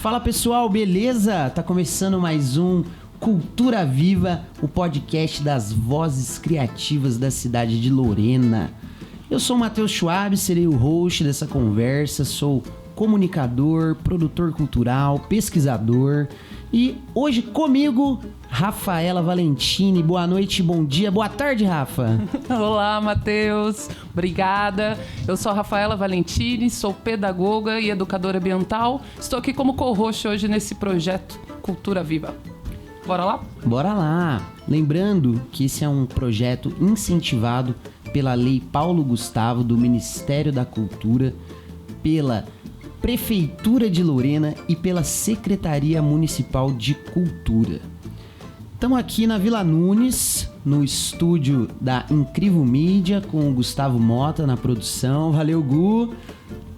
Fala pessoal, beleza? Tá começando mais um Cultura Viva, o podcast das vozes criativas da cidade de Lorena. Eu sou o Matheus Schwab, serei o host dessa conversa, sou comunicador, produtor cultural, pesquisador e hoje comigo, Rafaela Valentini. Boa noite, bom dia, boa tarde, Rafa. Olá, Matheus. Obrigada. Eu sou a Rafaela Valentini, sou pedagoga e educadora ambiental. Estou aqui como co-host hoje nesse projeto Cultura Viva. Bora lá? Bora lá. Lembrando que esse é um projeto incentivado pela Lei Paulo Gustavo do Ministério da Cultura, pela Prefeitura de Lorena e pela Secretaria Municipal de Cultura. Estamos aqui na Vila Nunes, no estúdio da Incrível Mídia, com o Gustavo Mota na produção. Valeu, Gu,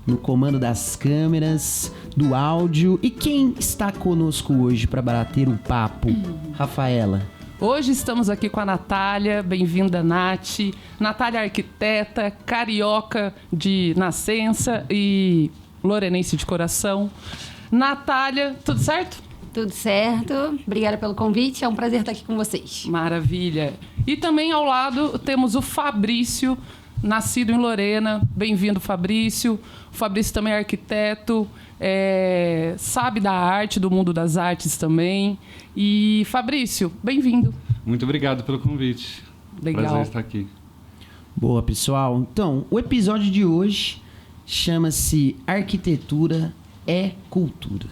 no comando das câmeras, do áudio. E quem está conosco hoje para bater um papo? Rafaela. Hoje estamos aqui com a Natália, bem-vinda, Nath. Natália é arquiteta, carioca de nascença e lorenense de coração. Natália, tudo certo? Tudo certo. Obrigada pelo convite. É um prazer estar aqui com vocês. Maravilha. E também ao lado temos o Fabrício, nascido em Lorena. Bem-vindo, Fabrício. O Fabrício também é arquiteto, sabe da arte, do mundo das artes também. E, Fabrício, bem-vindo. Muito obrigado pelo convite. Legal. Prazer estar aqui. Boa, pessoal. Então, o episódio de hoje chama-se Arquitetura é Cultura.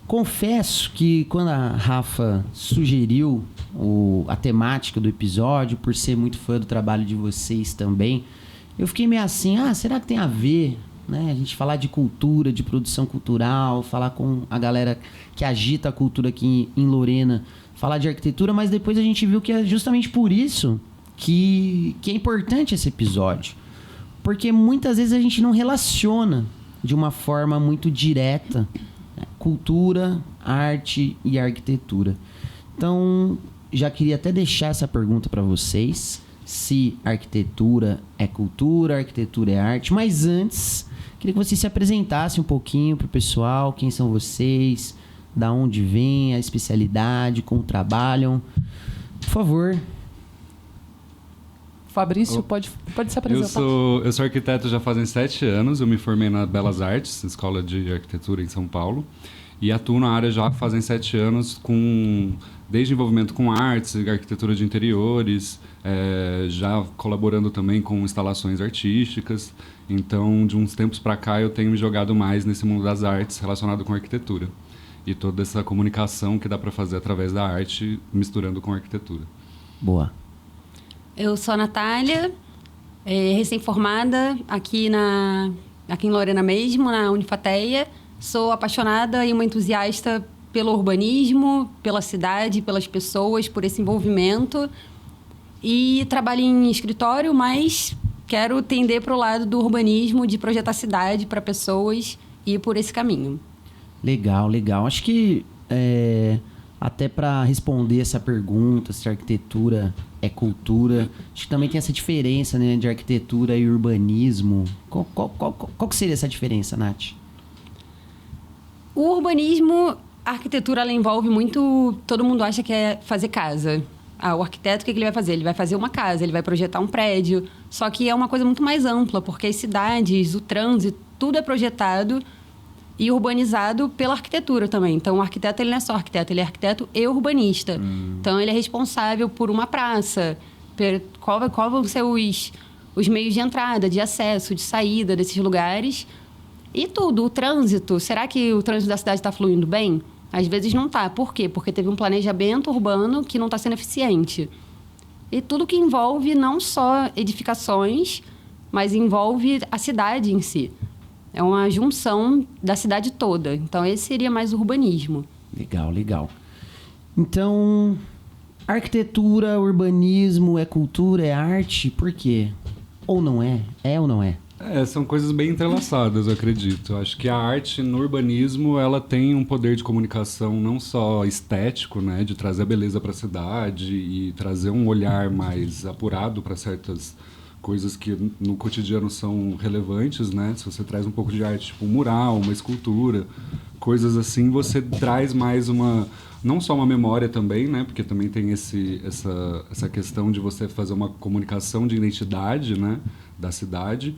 Confesso que quando a Rafa sugeriu a temática do episódio, por ser muito fã do trabalho de vocês também, eu fiquei meio assim, será que tem a ver, né? A gente falar de cultura, de produção cultural, falar com a galera que agita a cultura aqui em Lorena, falar de arquitetura, mas depois a gente viu que é justamente por isso que é importante esse episódio. Porque muitas vezes a gente não relaciona de uma forma muito direta, né, cultura, arte e arquitetura. Então, já queria até deixar essa pergunta para vocês, se arquitetura é cultura, arquitetura é arte. Mas antes, queria que vocês se apresentassem um pouquinho para o pessoal, quem são vocês, da onde vem a especialidade, como trabalham. Por favor. Fabrício, pode se apresentar. Eu sou arquiteto já fazem 7 anos, eu me formei na Belas Artes, Escola de Arquitetura em São Paulo, e atuo na área já fazem 7 anos, desde envolvimento com artes, arquitetura de interiores, já colaborando também com instalações artísticas. Então, de uns tempos para cá, eu tenho me jogado mais nesse mundo das artes relacionado com arquitetura. E toda essa comunicação que dá para fazer através da arte, misturando com a arquitetura. Boa. Eu sou a Natália, recém-formada aqui em Lorena mesmo, na Unifateia. Sou apaixonada e uma entusiasta pelo urbanismo, pela cidade, pelas pessoas, por esse envolvimento. E trabalho em escritório, mas quero tender para o lado do urbanismo, de projetar cidade para pessoas e ir por esse caminho. Legal, legal. Acho que até para responder essa pergunta, se arquitetura é cultura, acho que também tem essa diferença, né, de arquitetura e urbanismo. Qual que seria essa diferença, Nath? O urbanismo, a arquitetura, ela envolve muito... Todo mundo acha que é fazer casa. O arquiteto, o que ele vai fazer? Ele vai fazer uma casa, ele vai projetar um prédio. Só que é uma coisa muito mais ampla, porque as cidades, o trânsito, tudo é projetado e urbanizado pela arquitetura também. Então, o arquiteto, ele não é só arquiteto, ele é arquiteto e urbanista. Então, ele é responsável por uma praça, qual vão ser os meios de entrada, de acesso, de saída desses lugares. E tudo, o trânsito. Será que o trânsito da cidade está fluindo bem? Às vezes não está. Por quê? Porque teve um planejamento urbano que não está sendo eficiente. E tudo que envolve não só edificações, mas envolve a cidade em si. É uma junção da cidade toda. Então, esse seria mais urbanismo. Legal, legal. Então, arquitetura, urbanismo é cultura, é arte? Por quê? Ou não é? É ou não é? São coisas bem entrelaçadas, eu acredito. Acho que a arte no urbanismo, ela tem um poder de comunicação não só estético, né, de trazer a beleza para a cidade e trazer um olhar mais apurado para certas coisas que no cotidiano são relevantes, né? Se você traz um pouco de arte, tipo um mural, uma escultura, coisas assim, você traz mais não só uma memória também, né? Porque também tem essa questão de você fazer uma comunicação de identidade, né? Da cidade,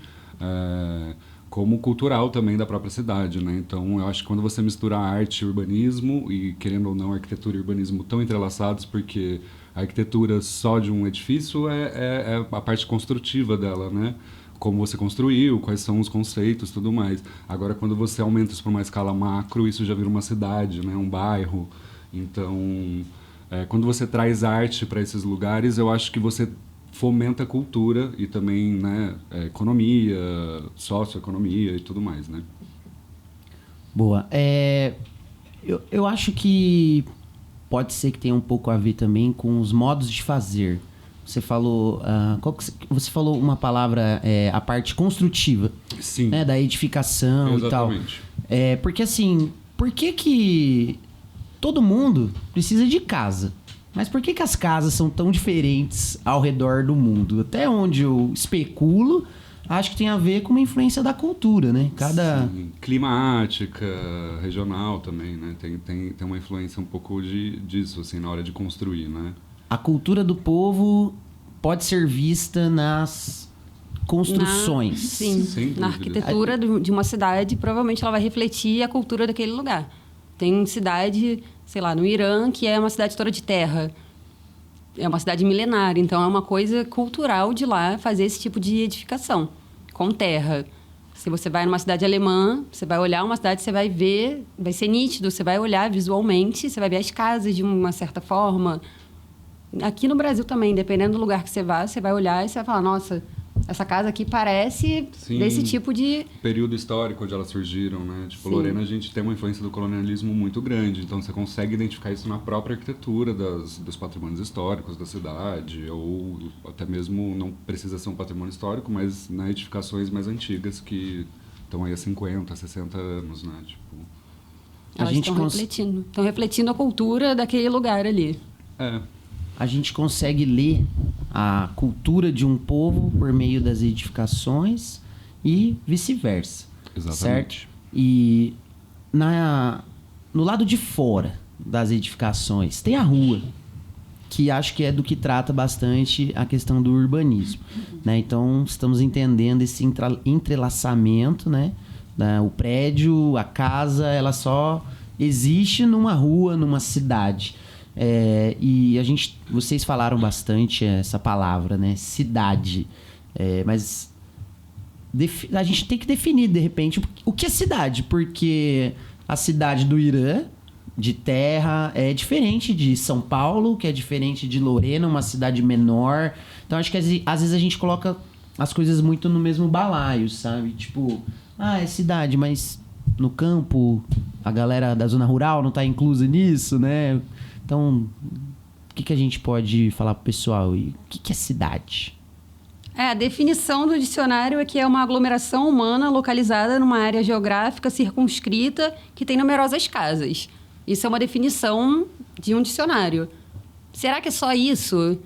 como cultural também da própria cidade, né? Então, eu acho que quando você mistura arte e urbanismo, e querendo ou não, arquitetura e urbanismo estão entrelaçados, porque a arquitetura só de um edifício é a parte construtiva dela, né? Como você construiu, quais são os conceitos, tudo mais. Agora, quando você aumenta isso para uma escala macro, isso já vira uma cidade, né? Um bairro. Então, quando você traz arte para esses lugares, eu acho que você fomenta a cultura e também, né, economia, socioeconomia e tudo mais, né? Boa. Eu acho que pode ser que tenha um pouco a ver também com os modos de fazer. Você falou, você falou uma palavra, a parte construtiva. Sim. Né, da edificação. Exatamente. E tal. Porque assim, por que todo mundo precisa de casa? Mas por que as casas são tão diferentes ao redor do mundo? Até onde eu especulo, acho que tem a ver com uma influência da cultura, né? Sim. Climática, regional também, né? Tem uma influência um pouco disso, assim, na hora de construir, né? A cultura do povo pode ser vista nas construções. Sim, na arquitetura de uma cidade, provavelmente ela vai refletir a cultura daquele lugar. Tem cidade, sei lá, no Irã, que é uma cidade toda de terra. É uma cidade milenária, então é uma coisa cultural de lá fazer esse tipo de edificação, com terra. Se você vai numa cidade alemã, você vai olhar uma cidade, você vai ver, vai ser nítido, você vai olhar visualmente, você vai ver as casas de uma certa forma. Aqui no Brasil também, dependendo do lugar que você vai olhar e você vai falar, nossa, essa casa aqui parece desse tipo de... período histórico onde elas surgiram, né? Tipo, Sim. Lorena, a gente tem uma influência do colonialismo muito grande, então você consegue identificar isso na própria arquitetura dos patrimônios históricos da cidade, ou até mesmo não precisa ser um patrimônio histórico, mas na edificações mais antigas que estão aí há 50, 60 anos, né? Tipo... Elas estão refletindo a cultura daquele lugar ali. A gente consegue ler a cultura de um povo por meio das edificações e vice-versa. Exatamente. Certo? E no lado de fora das edificações tem a rua, que acho que é do que trata bastante a questão do urbanismo. Né? Então, estamos entendendo esse entrelaçamento, né? O prédio, a casa, ela só existe numa rua, numa cidade. E vocês falaram bastante essa palavra, né? Cidade. Mas a gente tem que definir, de repente, o que é cidade. Porque a cidade do Irã, de terra, é diferente de São Paulo, que é diferente de Lorena, uma cidade menor. Então, acho que às vezes a gente coloca as coisas muito no mesmo balaio, sabe? Tipo, é cidade, mas no campo, a galera da zona rural não tá inclusa nisso, né? Então, o que a gente pode falar pro pessoal? E o que é cidade? A definição do dicionário é que é uma aglomeração humana localizada numa área geográfica circunscrita que tem numerosas casas. Isso é uma definição de um dicionário. Será que é só isso?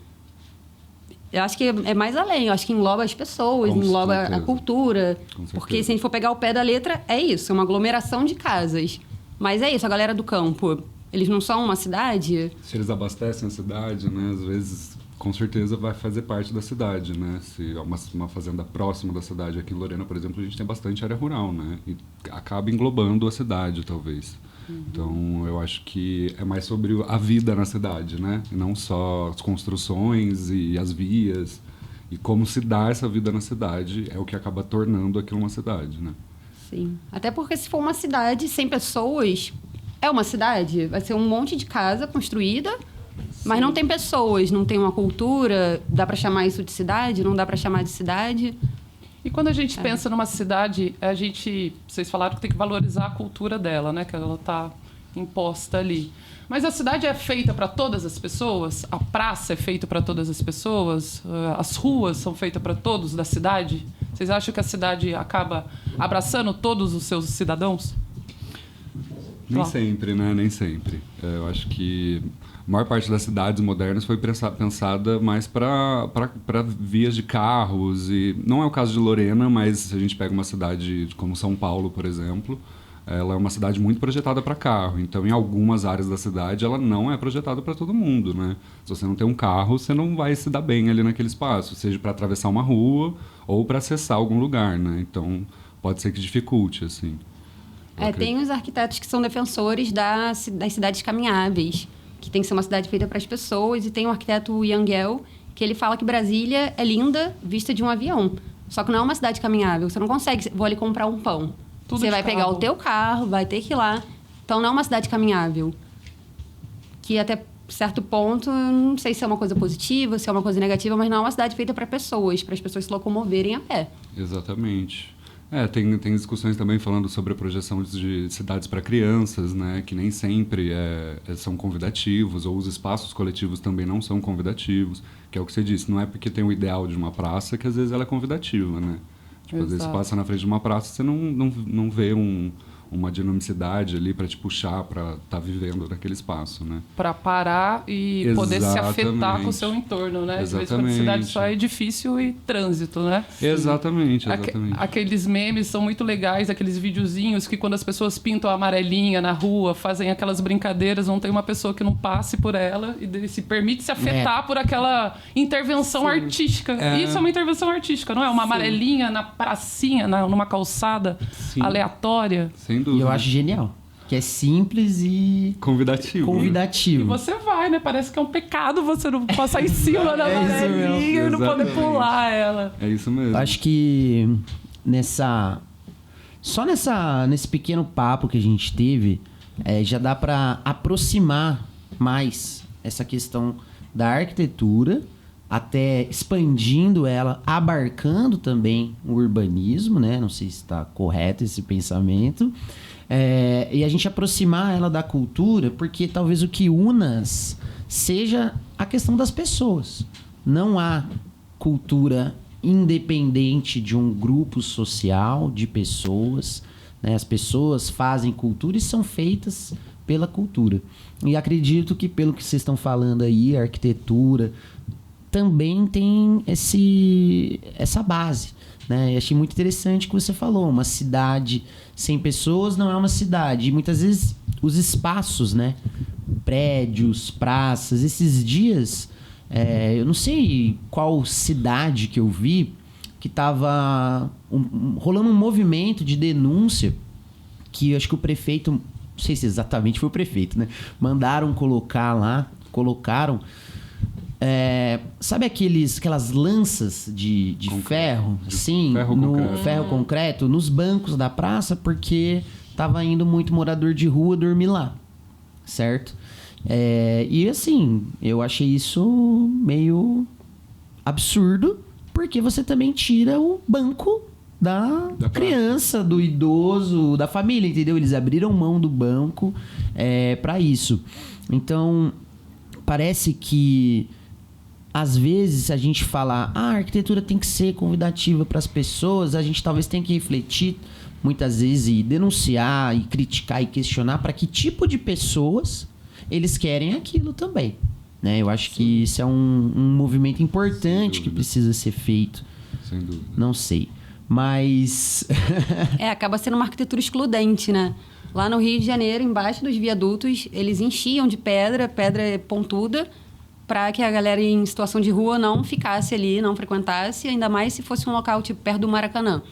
Eu acho que é mais além. Eu acho que engloba as pessoas, engloba a cultura. Porque se a gente for pegar o pé da letra, é isso. É uma aglomeração de casas. Mas é isso, a galera do campo... Eles não são uma cidade? Se eles abastecem a cidade, né? Às vezes, com certeza, vai fazer parte da cidade, né? Se é uma fazenda próxima da cidade. Aqui em Lorena, por exemplo, a gente tem bastante área rural, né? E acaba englobando a cidade, talvez. Então, eu acho que é mais sobre a vida na cidade, né? E não só as construções e as vias. E como se dá essa vida na cidade é o que acaba tornando aquilo uma cidade, né? Sim. Até porque se for uma cidade sem pessoas... É uma cidade, vai ser um monte de casa construída, mas não tem pessoas, não tem uma cultura. Dá para chamar isso de cidade? Não dá para chamar de cidade? E quando a gente pensa numa cidade, vocês falaram que tem que valorizar a cultura dela, né? Que ela está imposta ali. Mas a cidade é feita para todas as pessoas? A praça é feita para todas as pessoas? As ruas são feitas para todos da cidade? Vocês acham que a cidade acaba abraçando todos os seus cidadãos? Nem sempre, né? Nem sempre. Eu acho que a maior parte das cidades modernas foi pensada mais para vias de carros. E não é o caso de Lorena, mas se a gente pega uma cidade como São Paulo, por exemplo, ela é uma cidade muito projetada para carro. Então, em algumas áreas da cidade, ela não é projetada para todo mundo, né? Se você não tem um carro, você não vai se dar bem ali naquele espaço, seja para atravessar uma rua ou para acessar algum lugar, né? Então, pode ser que dificulte, assim. Tem os arquitetos que são defensores das cidades caminháveis, que tem que ser uma cidade feita para as pessoas, e tem o arquiteto Yangel, que ele fala que Brasília é linda vista de um avião. Só que não é uma cidade caminhável, você não consegue, vou ali comprar um pão. Você vai pegar o teu carro, vai ter que ir lá. Então, não é uma cidade caminhável. Que até certo ponto, não sei se é uma coisa positiva, se é uma coisa negativa, mas não é uma cidade feita para pessoas, para as pessoas se locomoverem a pé. Exatamente. Tem discussões também falando sobre a projeção de cidades para crianças, né? Que nem sempre são convidativos, ou os espaços coletivos também não são convidativos, que é o que você disse, não é porque tem o ideal de uma praça que às vezes ela é convidativa, né? Tipo, às vezes você passa na frente de uma praça, você não vê uma dinamicidade ali para te puxar para estar vivendo naquele espaço, né? Para parar e poder se afetar com o seu entorno, né? Às vezes, quando a cidade só é edifício e trânsito, né? Exatamente. Aqueles memes são muito legais, aqueles videozinhos que quando as pessoas pintam a amarelinha na rua, fazem aquelas brincadeiras, não tem uma pessoa que não passe por ela e se permite se afetar por aquela intervenção artística. Isso é uma intervenção artística, não é? Uma amarelinha na pracinha, numa calçada aleatória. Sem dúvida. E eu acho genial. Que é simples e... Convidativo. E você vai, né? Parece que é um pecado você não passar em cima da amarelinha e não poder pular ela. É isso mesmo. Acho que nesse pequeno papo que a gente teve, já dá para aproximar mais essa questão da arquitetura, até expandindo ela, abarcando também o urbanismo, né? Não sei se está correto esse pensamento. E a gente aproximar ela da cultura, porque talvez o que unas seja a questão das pessoas. Não há cultura independente de um grupo social, de pessoas, né? As pessoas fazem cultura e são feitas pela cultura. E acredito que, pelo que vocês estão falando aí, a arquitetura também tem essa base, né? E achei muito interessante o que você falou. Uma cidade sem pessoas não é uma cidade. E muitas vezes os espaços, né? Prédios, praças. Esses dias, eu não sei qual cidade que eu vi, que estava rolando um movimento de denúncia que eu acho que o prefeito, não sei se exatamente foi o prefeito, né? Mandaram colocaram... sabe aquelas lanças de ferro, assim, ferro concreto, nos bancos da praça, porque tava indo muito morador de rua dormir lá, certo? E assim, eu achei isso meio absurdo, porque você também tira o banco da criança, do idoso, da família, entendeu? Eles abriram mão do banco para isso. Então, parece que às vezes, se a gente falar a arquitetura tem que ser convidativa para as pessoas, a gente talvez tenha que refletir muitas vezes e denunciar e criticar e questionar para que tipo de pessoas eles querem aquilo também, né? Eu acho que isso é um movimento importante que precisa ser feito. Sem dúvida. Não sei, mas... acaba sendo uma arquitetura excludente, né? Lá no Rio de Janeiro, embaixo dos viadutos, eles enchiam de pedra pontuda, para que a galera em situação de rua não ficasse ali, não frequentasse, ainda mais se fosse um local tipo perto do Maracanã,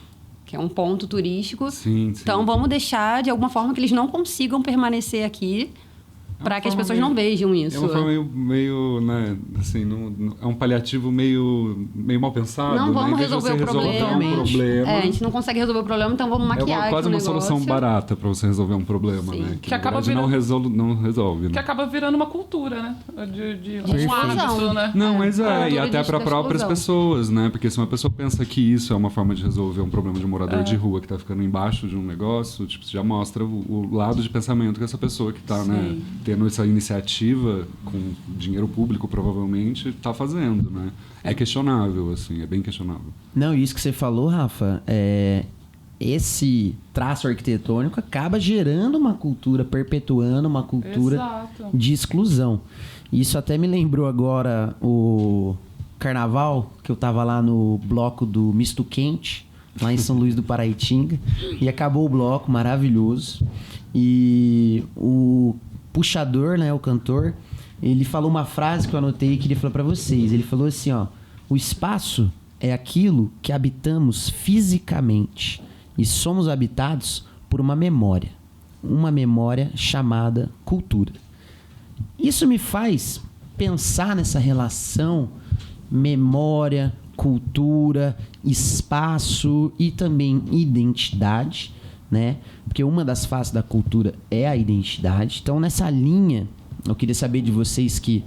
que é um ponto turístico. Sim. Então, vamos deixar de alguma forma que eles não consigam permanecer aqui, para que as pessoas não vejam isso. É uma forma meio né, assim, é um paliativo meio mal pensado. Não vamos né? resolver o problema. A gente não consegue resolver o problema, então vamos maquiar quase uma solução barata para você resolver um problema, Sim. né? Que acaba virando, não resolve, né? Que acaba virando uma cultura, né? De um hábito, né? Não, mas e até para próprias pessoas, né? Porque se uma pessoa pensa que isso é uma forma de resolver um problema de um morador de rua que tá ficando embaixo de um negócio, tipo, já mostra o lado de pensamento que essa pessoa que tá, né, tendo essa iniciativa com dinheiro público, provavelmente, tá fazendo, né? É questionável, assim, é bem questionável. Não, isso que você falou, Rafa, esse traço arquitetônico acaba gerando uma cultura, perpetuando uma cultura Exato. de exclusão. Isso até me lembrou agora o carnaval, que eu tava lá no bloco do Misto Quente, lá em São Luís do Paraitinga, e acabou o bloco, maravilhoso. E o puxador, né, o cantor, ele falou uma frase que eu anotei e queria falar pra vocês. Ele falou assim, ó: o espaço é aquilo que habitamos fisicamente e somos habitados por uma memória chamada cultura. Isso me faz pensar nessa relação memória, cultura, espaço e também identidade, né? Porque uma das faces da cultura é a identidade. Então, nessa linha, eu queria saber de vocês que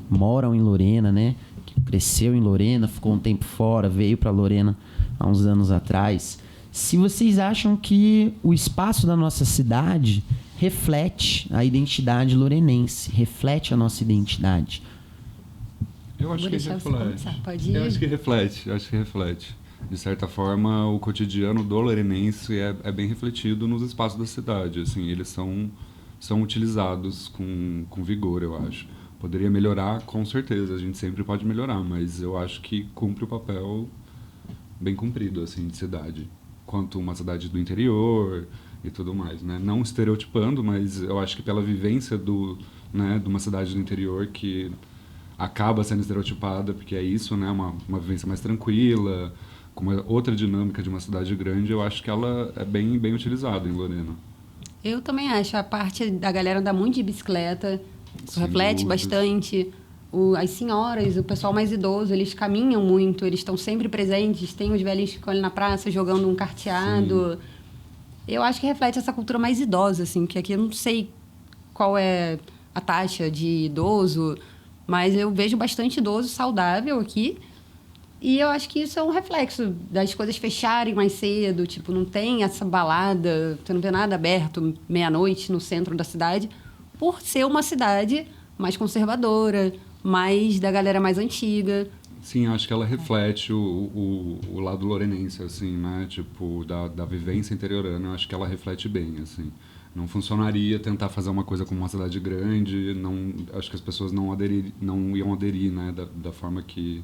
moram em Lorena, né? Que cresceu em Lorena, ficou um tempo fora, veio para Lorena há uns anos atrás. Se vocês acham que o espaço da nossa cidade reflete a identidade lorenense, reflete a nossa identidade. Eu acho Vou que deixar você reflete. começar, pode ir. Eu acho que reflete. De certa forma, o cotidiano do lorenense é bem refletido nos espaços da cidade. Assim, eles são utilizados com vigor, eu acho. Poderia melhorar, com certeza. A gente sempre pode melhorar, mas eu acho que cumpre o papel bem cumprido, assim, de cidade. Quanto uma cidade do interior e tudo mais, né? Não estereotipando, mas eu acho que pela vivência de uma cidade do interior que acaba sendo estereotipada, porque é isso, né? Uma vivência mais tranquila, com uma outra dinâmica de uma cidade grande, eu acho que ela é bem utilizada em Lorena. Eu também acho. A parte da galera andar muito de bicicleta, isso Sem reflete dúvidas. bastante. As senhoras, o pessoal mais idoso, eles caminham muito, eles estão sempre presentes. Tem os velhinhos que ficam ali na praça jogando um carteado. Eu acho que reflete essa cultura mais idosa, assim, que aqui eu não sei qual é a taxa de idoso, mas eu vejo bastante idoso saudável aqui. E eu acho que isso é um reflexo das coisas fecharem mais cedo. Tipo, não tem essa balada, você não vê nada aberto meia-noite no centro da cidade, por ser uma cidade mais conservadora, mais da galera mais antiga. Sim, acho que ela reflete o lado lorenense, assim, né? Tipo, da vivência interiorana, eu acho que ela reflete bem, assim. Não funcionaria tentar fazer uma coisa como uma cidade grande, acho que as pessoas não iam aderir, né? Da forma que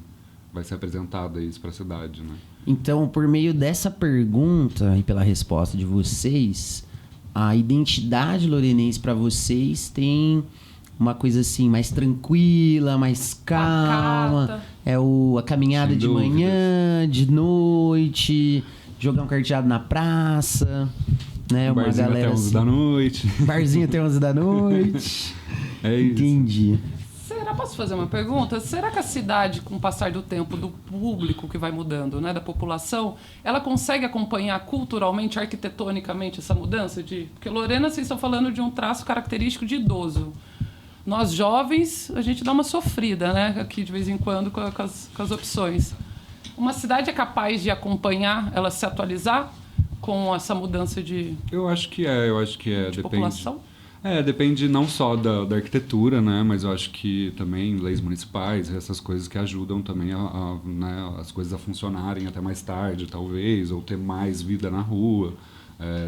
vai ser apresentada isso para a cidade, né? Então, por meio dessa pergunta e pela resposta de vocês, a identidade lorenense para vocês tem uma coisa assim mais tranquila, mais calma. Pacata. É a caminhada Sem de dúvidas. manhã, de noite, jogar um carteado na praça, né? Uma Barzinho galera até 11 da assim, noite. barzinho até 11 da noite. É isso. Entendi. Posso fazer uma pergunta? Será que a cidade, com o passar do tempo, do público que vai mudando, né, da população, ela consegue acompanhar culturalmente, arquitetonicamente essa mudança? Porque Lorena, vocês estão falando de um traço característico de idoso. Nós, jovens, a gente dá uma sofrida, né, aqui de vez em quando com as opções. Uma cidade é capaz de acompanhar, ela se atualizar com essa mudança de Eu acho que é. Depende. população? Depende não só da arquitetura, né? Mas eu acho que também leis municipais, essas coisas que ajudam também né, as coisas a funcionarem até mais tarde, talvez, ou ter mais vida na rua.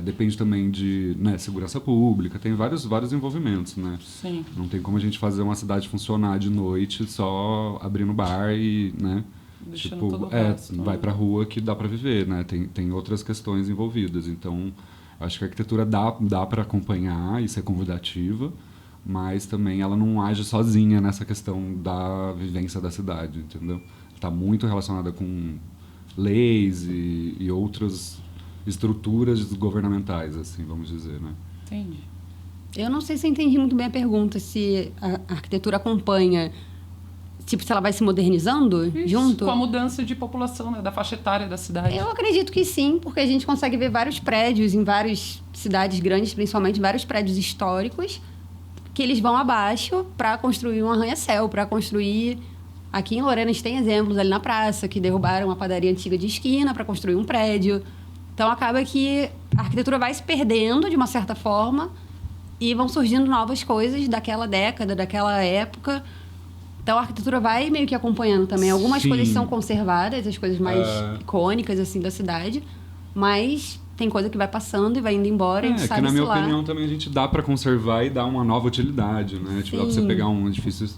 Depende também de, né, segurança pública, tem vários envolvimentos, né? Sim. Não tem como a gente fazer uma cidade funcionar de noite só abrindo bar e, né? Deixando todo o resto, vai né? pra rua que dá pra viver, né? Tem outras questões envolvidas, então acho que a arquitetura dá para acompanhar e ser convidativa, mas também ela não age sozinha nessa questão da vivência da cidade, entendeu? Está muito relacionada com leis e outras estruturas governamentais, assim, vamos dizer, né? Entendi. Eu não sei se eu entendi muito bem a pergunta, se a arquitetura acompanha, tipo, se ela vai se modernizando Isso, junto. com a mudança de população, né, da faixa etária da cidade. Eu acredito que sim, porque a gente consegue ver vários prédios em várias cidades grandes, principalmente vários prédios históricos, que eles vão abaixo para construir um arranha-céu, para construir... Aqui em Lorena a gente tem exemplos ali na praça, que derrubaram uma padaria antiga de esquina para construir um prédio. Então acaba que a arquitetura vai se perdendo de uma certa forma e vão surgindo novas coisas daquela década, daquela época. Então a arquitetura vai meio que acompanhando também. Algumas Sim. coisas são conservadas, as coisas mais icônicas assim da cidade, mas tem coisa que vai passando e vai indo embora e que sabe na minha lá. opinião também a gente dá para conservar e dar uma nova utilidade, né? Tipo, dá pra você pegar um edifício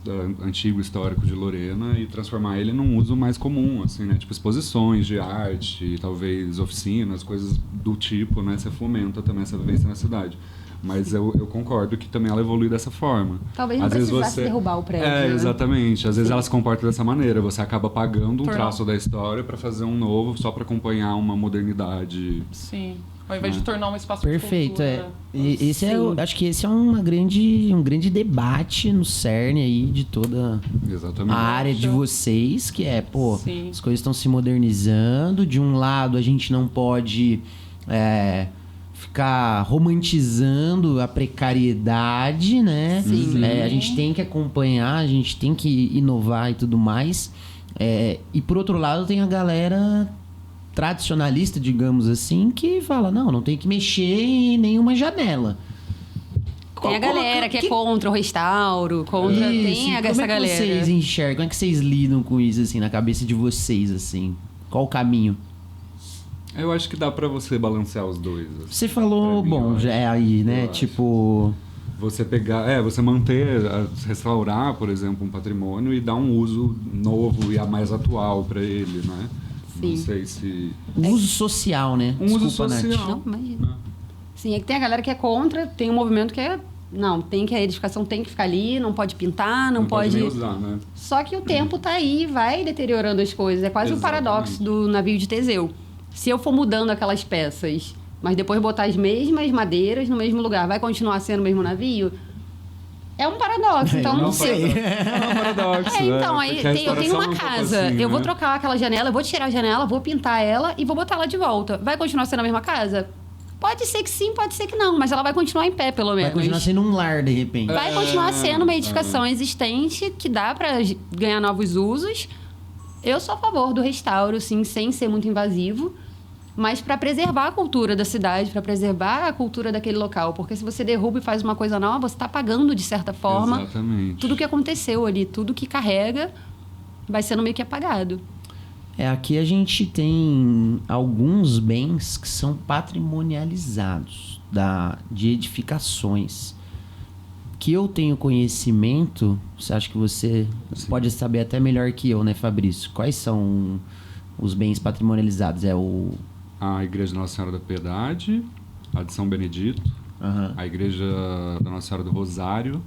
antigo, histórico de Lorena e transformar ele num uso mais comum, assim, né? Tipo, exposições de arte, talvez oficinas, coisas do tipo, né? Você fomenta também essa vivência na cidade. Mas eu concordo que também ela evolui dessa forma. Talvez não precisasse derrubar o prédio. É, né? exatamente. Às vezes ela se comporta dessa maneira. Você acaba apagando um Tornar- traço da história para fazer um novo, só para acompanhar uma modernidade. Sim. Ao invés de tornar um espaço Perfeito, de é. cultura. E esse acho que esse é um grande debate no cerne aí de toda Exatamente. a área de vocês, que é, pô, Sim. as coisas estão se modernizando. De um lado, a gente não pode ficar romantizando a precariedade, né? Sim. A gente tem que acompanhar, a gente tem que inovar e tudo mais. E por outro lado, tem a galera tradicionalista, digamos assim, que fala, não tem que mexer em nenhuma janela. Tem a galera que é contra o restauro, contra... Isso, Tem como essa é que galera. vocês enxergam? Como é que vocês lidam com isso, assim, na cabeça de vocês, assim? Qual o caminho? Eu acho que dá para você balancear os dois. Assim. Você falou, Pra mim, eu já é aí, né? Eu acho. Tipo... Você pegar, você manter, restaurar, por exemplo, um patrimônio e dar um uso novo e mais atual para ele, né? Sim. Não sei se... Uso social, né? Um uso Desculpa, Nath. social. Não, imagina. Sim, é que tem a galera que é contra, tem um movimento que é... Não, a edificação tem que ficar ali, não pode pintar, não pode... nem usar, né? Só que o tempo tá aí, vai deteriorando as coisas. É quase o Exatamente. paradoxo do navio de Teseu. Se eu for mudando aquelas peças, mas depois botar as mesmas madeiras no mesmo lugar, vai continuar sendo o mesmo navio? É um paradoxo, então não sei. É um paradoxo. Então, né? aí Porque a eu tenho restauração uma é um pouco casa, assim, eu vou né? trocar aquela janela, eu vou tirar a janela, vou pintar ela e vou botar ela de volta. Vai continuar sendo a mesma casa? Pode ser que sim, pode ser que não, mas ela vai continuar em pé, pelo Vai menos. continuar sendo um lar, de repente. Vai continuar sendo uma edificação existente que dá para ganhar novos usos. Eu sou a favor do restauro, sim, sem ser muito invasivo, mas para preservar a cultura da cidade, para preservar a cultura daquele local. Porque se você derruba e faz uma coisa nova, você está apagando, de certa forma, Exatamente. tudo que aconteceu ali, tudo que carrega, vai sendo meio que apagado. Aqui a gente tem alguns bens que são patrimonializados de edificações. Que eu tenho conhecimento, você acha que você pode saber até melhor que eu, né, Fabrício? Quais são os bens patrimonializados? A Igreja Nossa Senhora da Piedade, a de São Benedito, a Igreja da Nossa Senhora do Rosário,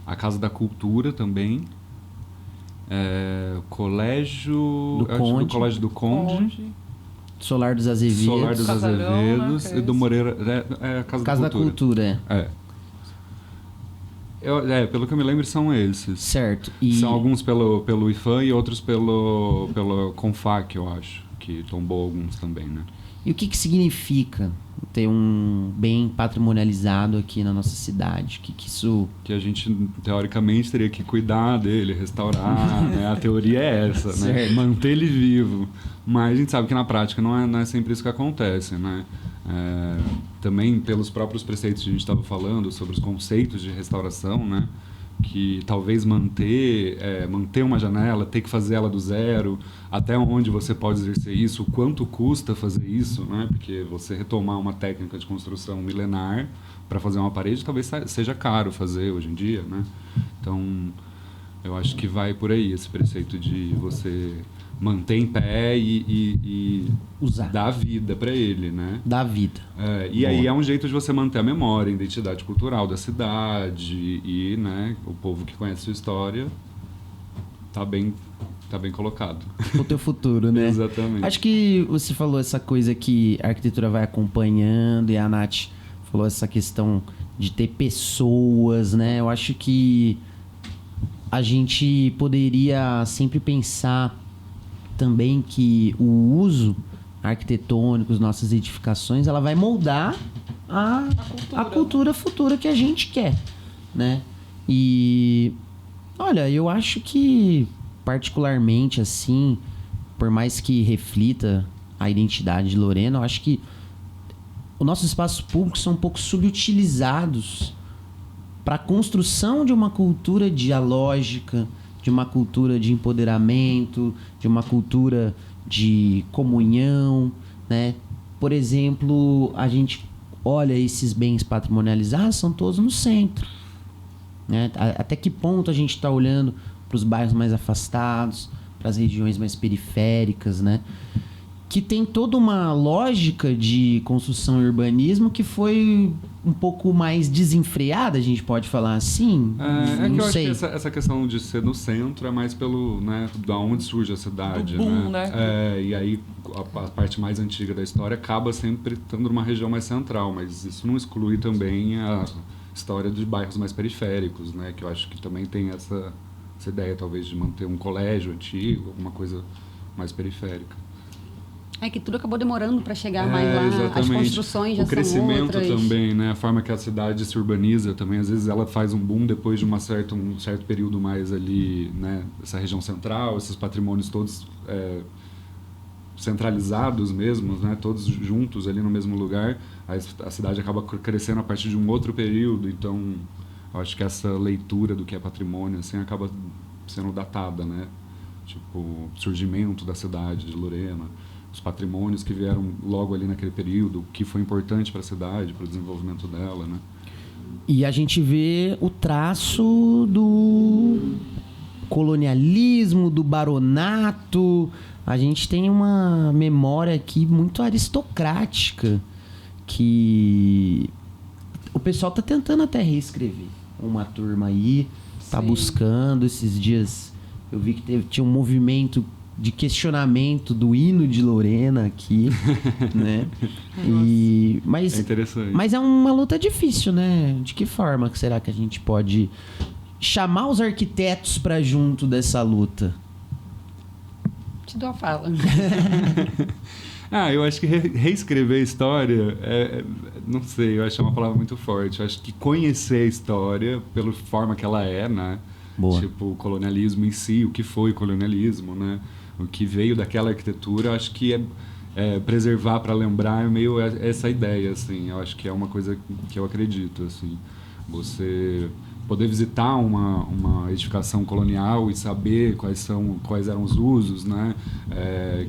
a Casa da Cultura também, o Colégio Conde. do Colégio do Conde, Solar dos Azevedos. Solar dos Casarão, Azevedos né, que é e do esse. Moreira, a Casa Casa da da Cultura. Cultura, Pelo que eu me lembro, são esses. certo. E São alguns pelo IFAM e outros pelo CONFAC, eu acho, que tombou alguns também, né? E o que significa ter um bem patrimonializado aqui na nossa cidade? Que isso... Que a gente, teoricamente, teria que cuidar dele, restaurar, né? A teoria é essa, né? Certo. Manter ele vivo. Mas a gente sabe que na prática não é sempre isso que acontece, né? Também pelos próprios preceitos que a gente estava falando sobre os conceitos de restauração, né? Que talvez manter uma janela, ter que fazer ela do zero, até onde você pode exercer isso, o quanto custa fazer isso, né? Porque você retomar uma técnica de construção milenar para fazer uma parede talvez seja caro fazer hoje em dia, né? Então, eu acho que vai por aí esse preceito de você manter em pé e Usar. dar vida para ele, né? Da vida. E aí é um jeito de você manter a memória, a identidade cultural da cidade e, né, o povo que conhece sua história tá bem colocado. O teu futuro, né? Exatamente. Acho que você falou essa coisa que a arquitetura vai acompanhando e a Nath falou essa questão de ter pessoas, né? Eu acho que a gente poderia sempre pensar também que o uso arquitetônico das nossas edificações, ela vai moldar a cultura futura que a gente quer, né? E olha, eu acho que particularmente assim, por mais que reflita a identidade de Lorena, eu acho que os nossos espaços públicos são um pouco subutilizados para a construção de uma cultura dialógica, de uma cultura de empoderamento, de uma cultura de comunhão, né? por exemplo, a gente olha esses bens patrimonializados, são todos no centro. Né? Até que ponto a gente está olhando para os bairros mais afastados, para as regiões mais periféricas, né? Que tem toda uma lógica de construção e urbanismo que foi um pouco mais desenfreada, a gente pode falar assim? É que Não eu sei. acho que essa questão de ser no centro é mais pelo, né, da onde surge a cidade, Do boom, né? né? E aí a parte mais antiga da história acaba sempre estando numa região mais central, mas isso não exclui também a história de bairros mais periféricos, né? Que eu acho que também tem essa ideia, talvez, de manter um colégio antigo, alguma coisa mais periférica. É que tudo acabou demorando para chegar mais lá. Exatamente. As construções já o são crescimento outras. também, né? A forma que a cidade se urbaniza também, às vezes ela faz um boom depois de um certo período mais ali, né? Essa região central, esses patrimônios todos centralizados mesmo, né? Todos juntos ali no mesmo lugar. A cidade acaba crescendo a partir de um outro período, então eu acho que essa leitura do que é patrimônio assim acaba sendo datada, né? Tipo, o surgimento da cidade de Lorena, os patrimônios que vieram logo ali naquele período, o que foi importante para a cidade, para o desenvolvimento dela, né? E a gente vê o traço do colonialismo, do baronato. A gente tem uma memória aqui muito aristocrática que o pessoal tá tentando até reescrever. Uma turma aí tá Sim. buscando. Esses dias eu vi que tinha um movimento de questionamento do hino de Lorena aqui, né? Mas É interessante. Mas é uma luta difícil, né? De que forma que será que a gente pode chamar os arquitetos para junto dessa luta? Te dou a fala. Eu acho que reescrever a história, não sei, eu acho uma palavra muito forte. Eu acho que conhecer a história pela forma que ela é, né? Boa. Tipo, o colonialismo em si, o que foi o colonialismo, né? O que veio daquela arquitetura, eu acho que preservar para lembrar é meio essa ideia, assim. Eu acho que é uma coisa que eu acredito, assim. Você poder visitar uma edificação colonial e saber quais eram os usos, né?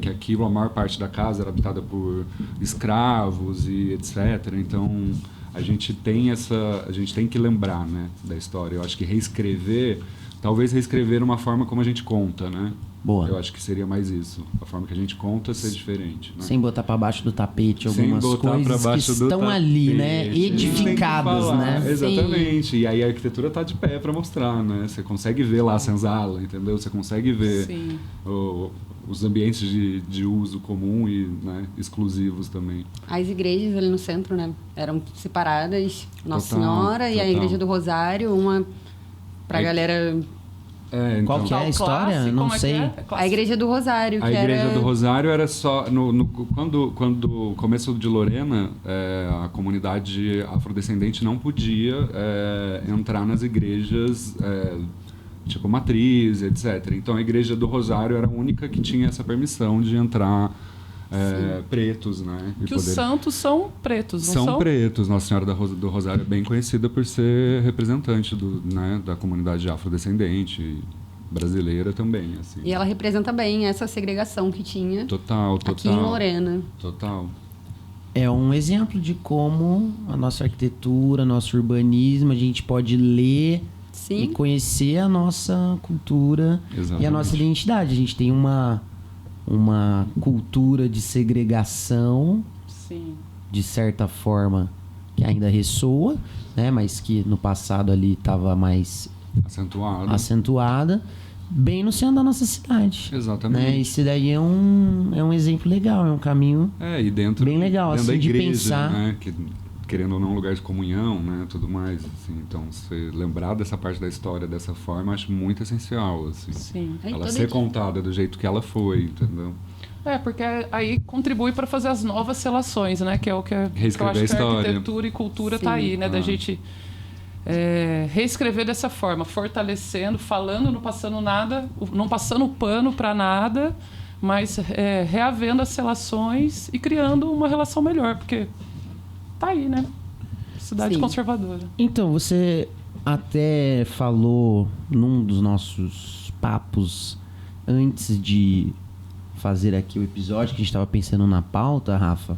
Que aquilo, a maior parte da casa era habitada por escravos e etc. Então, a gente tem que lembrar, né, da história. Eu acho que talvez reescrever uma forma como a gente conta, né? Boa. Eu acho que seria mais isso. A forma que a gente conta ser diferente, né? Sem botar para baixo do tapete algumas Sem botar pra coisas que baixo do estão ali, né? tapete. Edificadas, Tem que falar, né? Exatamente. E aí a arquitetura tá de pé para mostrar, né? Você consegue ver lá a senzala, entendeu? Você consegue ver Sim. os ambientes de uso comum e, né, exclusivos também. As igrejas ali no centro, né? Eram separadas. Nossa Total, Senhora e a total. Igreja do Rosário, uma pra galera... Qual que é a história? Clássico, Não como é que sei. é? A Igreja do Rosário, A que Igreja era... do Rosário era só... Quando começou de Lorena, a comunidade afrodescendente não podia entrar nas igrejas, tipo matriz, etc. Então a Igreja do Rosário era a única que tinha essa permissão de entrar pretos, né? E Que os santos são pretos, não são? São pretos. Nossa Senhora do Rosário é bem conhecida por ser representante da comunidade afrodescendente brasileira também, assim. E ela representa bem essa segregação que tinha Total. aqui em Lorena. Total. É um exemplo de como a nossa arquitetura, nosso urbanismo, a gente pode ler e Sim. conhecer a nossa cultura e a Exatamente. nossa identidade. A gente tem uma cultura de segregação, Sim. de certa forma, que ainda ressoa, né? Mas que no passado ali estava mais acentuada, bem no centro da nossa cidade. Exatamente. Né? Esse daí é um exemplo legal, é um caminho E dentro, bem legal, dentro assim, da igreja, de pensar. né? Que, querendo ou não, um lugar de comunhão, né? Tudo mais, assim. Então, você lembrar dessa parte da história dessa forma, acho muito essencial, assim. Sim. Aí Ela toda ser contada do jeito que ela foi, entendeu? Porque aí contribui para fazer as novas relações, né? Que é o que eu acho Reescrever que a a história. arquitetura e cultura Sim. tá aí, né? Da gente reescrever dessa forma, fortalecendo, falando, não passando pano para nada, mas reavendo as relações e criando uma relação melhor, porque tá aí, né? Cidade Sim. conservadora. Então, você até falou num dos nossos papos antes de fazer aqui o episódio, que a gente estava pensando na pauta, Rafa,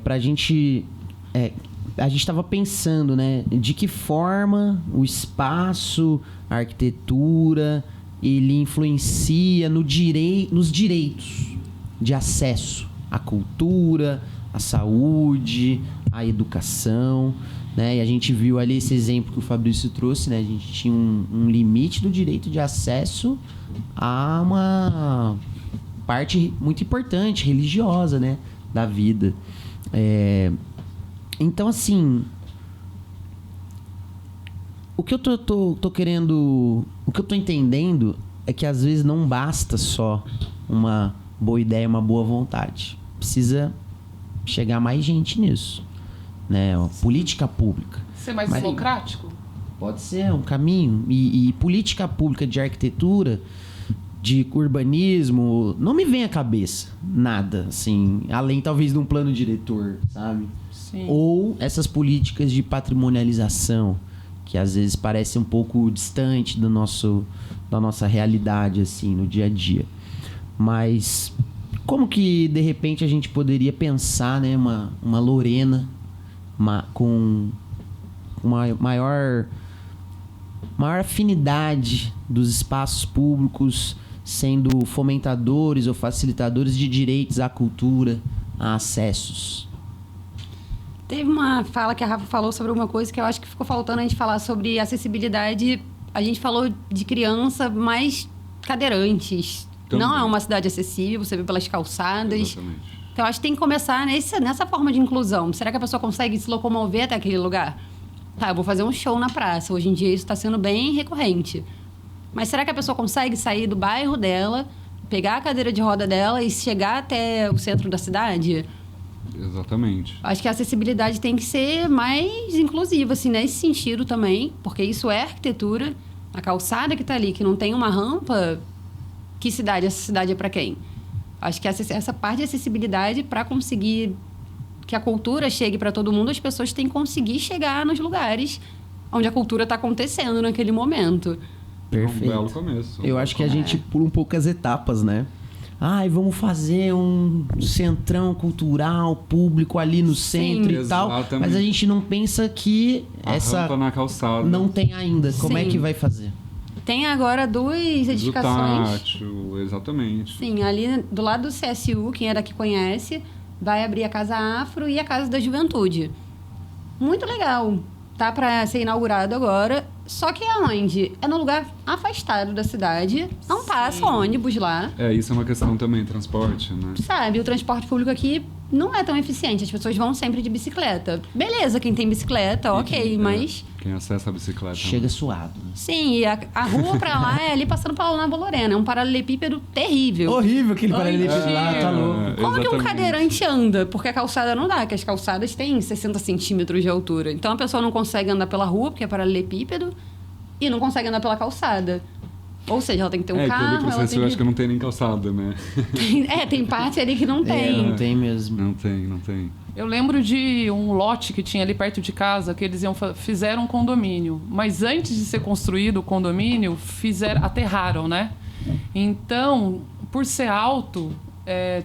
pra gente... a gente estava pensando, né, de que forma o espaço, a arquitetura, ele influencia nos direitos de acesso à cultura, à saúde, à educação, né? E a gente viu ali esse exemplo que o Fabrício trouxe, né? A gente tinha um limite do direito de acesso a uma parte muito importante, religiosa, né, da vida. Então, assim, o que eu tô querendo... O que eu tô entendendo é que às vezes não basta só uma boa ideia, uma boa vontade. Precisa chegar mais gente nisso, né? Política pública. Ser mais democrático? Pode ser um caminho. E política pública de arquitetura, de urbanismo, não me vem à cabeça nada, assim, além talvez de um plano diretor, sabe? Sim. Ou essas políticas de patrimonialização, que às vezes parece um pouco distante da nossa realidade, assim, no dia a dia. Mas como que, de repente, a gente poderia pensar, né, uma Lorena com uma maior afinidade dos espaços públicos, sendo fomentadores ou facilitadores de direitos à cultura, a acessos? Teve uma fala que a Rafa falou sobre uma coisa que eu acho que ficou faltando a gente falar sobre acessibilidade. A gente falou de criança, mas cadeirantes. Também. Não é uma cidade acessível, você vê pelas calçadas. Exatamente. Então, acho que tem que começar nessa forma de inclusão. Será que a pessoa consegue se locomover até aquele lugar? Tá, eu vou fazer um show na praça. Hoje em dia isso está sendo bem recorrente. Mas será que a pessoa consegue sair do bairro dela, pegar a cadeira de roda dela e chegar até o centro da cidade? Exatamente. Acho que a acessibilidade tem que ser mais inclusiva, assim, nesse sentido também, porque isso é arquitetura. A calçada que está ali, que não tem uma rampa, que cidade? Essa cidade é para quem? Acho que essa parte de acessibilidade, para conseguir que a cultura chegue para todo mundo, as pessoas têm que conseguir chegar nos lugares onde a cultura está acontecendo naquele momento. Perfeito. É um belo começo. Eu acho que a gente pula um pouco as etapas, né? Vamos fazer um centrão cultural público ali no centro e tal. Exatamente. Mas a gente não pensa que A rampa na calçada. não tem ainda. Como é Sim. que vai fazer? Tem agora duas edificações. Tátil, exatamente. Sim, ali do lado do CSU, quem é daqui conhece, vai abrir a Casa Afro e a Casa da Juventude. Muito legal. Tá para ser inaugurado agora. Só que é onde? É num lugar afastado da cidade. Não passa ônibus lá. Isso é uma questão também, transporte, né? Sabe, o transporte público aqui não é tão eficiente. As pessoas vão sempre de bicicleta. Beleza, quem tem bicicleta, ok, mas... Quem acessa a bicicleta. Chega suado. Né? Sim, e a rua pra lá é ali passando pela Nova Lorena. É um paralelepípedo terrível. Horrível aquele paralelepípedo lá, tá louco. Como que um Exatamente. cadeirante anda? Porque a calçada não dá, porque as calçadas têm 60 centímetros de altura. Então a pessoa não consegue andar pela rua, porque é paralelepípedo, e não consegue andar pela calçada. Ou seja, ela tem que ter um que ali carro, pro ela CSU tem eu que... acho que não tem nem calçada, né? tem parte ali que não tem. Não tem mesmo. Não tem. Eu lembro de um lote que tinha ali perto de casa, que eles fizeram um condomínio. Mas antes de ser construído o condomínio, aterraram, né? Então, por ser alto,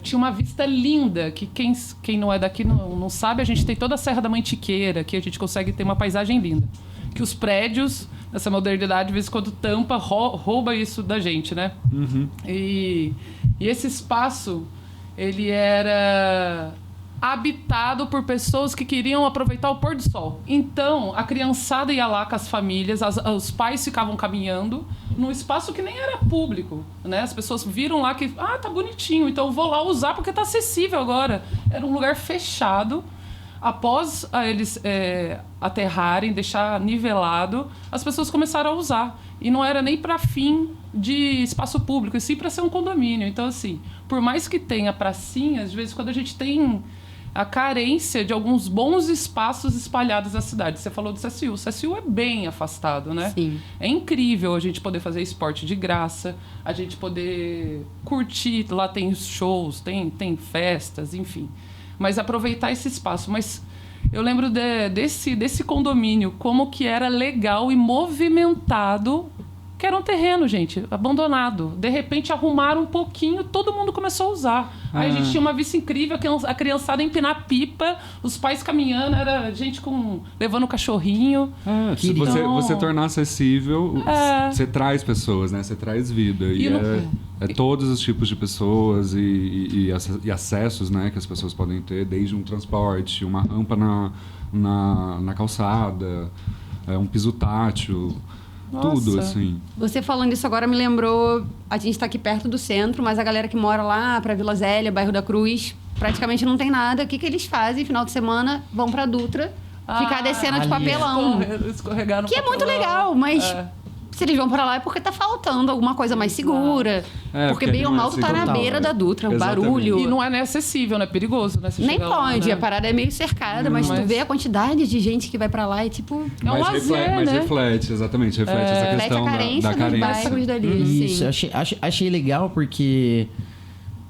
tinha uma vista linda, que quem não é daqui não sabe, a gente tem toda a Serra da Mantiqueira, que a gente consegue ter uma paisagem linda. Que os prédios, essa modernidade, de vez em quando tampa, rouba isso da gente, né? Uhum. E esse espaço, ele era habitado por pessoas que queriam aproveitar o pôr do sol. Então, a criançada ia lá com as famílias, os pais ficavam caminhando num espaço que nem era público, né? As pessoas viram lá que, tá bonitinho, então eu vou lá usar porque tá acessível agora. Era um lugar fechado. Após eles aterrarem, deixar nivelado, as pessoas começaram a usar. E não era nem para fim de espaço público, e sim para ser um condomínio. Então, assim, por mais que tenha pracinhas, de vez em quando a gente tem a carência de alguns bons espaços espalhados na cidade. Você falou do CSU. O CSU é bem afastado, né? Sim. É incrível a gente poder fazer esporte de graça, a gente poder curtir. Lá tem shows, tem festas, enfim. Mas aproveitar esse espaço. Mas eu lembro desse condomínio, como que era legal e movimentado que era um terreno, gente, abandonado. De repente, arrumaram um pouquinho, todo mundo começou a usar. Aí a gente tinha uma vista incrível, a criançada empinar pipa, os pais caminhando, era gente levando o cachorrinho. Se você tornar acessível, você traz pessoas, né? Você traz vida. E é todos os tipos de pessoas e acessos, né, que as pessoas podem ter, desde um transporte, uma rampa na calçada, um piso tátil... Nossa. Tudo, assim. Você falando isso agora me lembrou... A gente está aqui perto do centro, mas a galera que mora lá para Vila Zélia, bairro da Cruz, praticamente não tem nada. O que eles fazem? Final de semana, vão para Dutra, ficar descendo de papelão. Escorregar no que papelão. É muito legal, mas... Se eles vão pra lá é porque tá faltando alguma coisa mais segura. Porque bem ou mal tu tá na beira da Dutra, o barulho. E não é nem acessível, né? É perigoso, né? Nem pode, lá, né? a parada é meio cercada, mas tu vê a quantidade de gente que vai pra lá e tipo... É um lazer, mas né? reflete, exatamente, reflete essa questão a carência da carência. dos bairros dali, Isso, sim. achei legal porque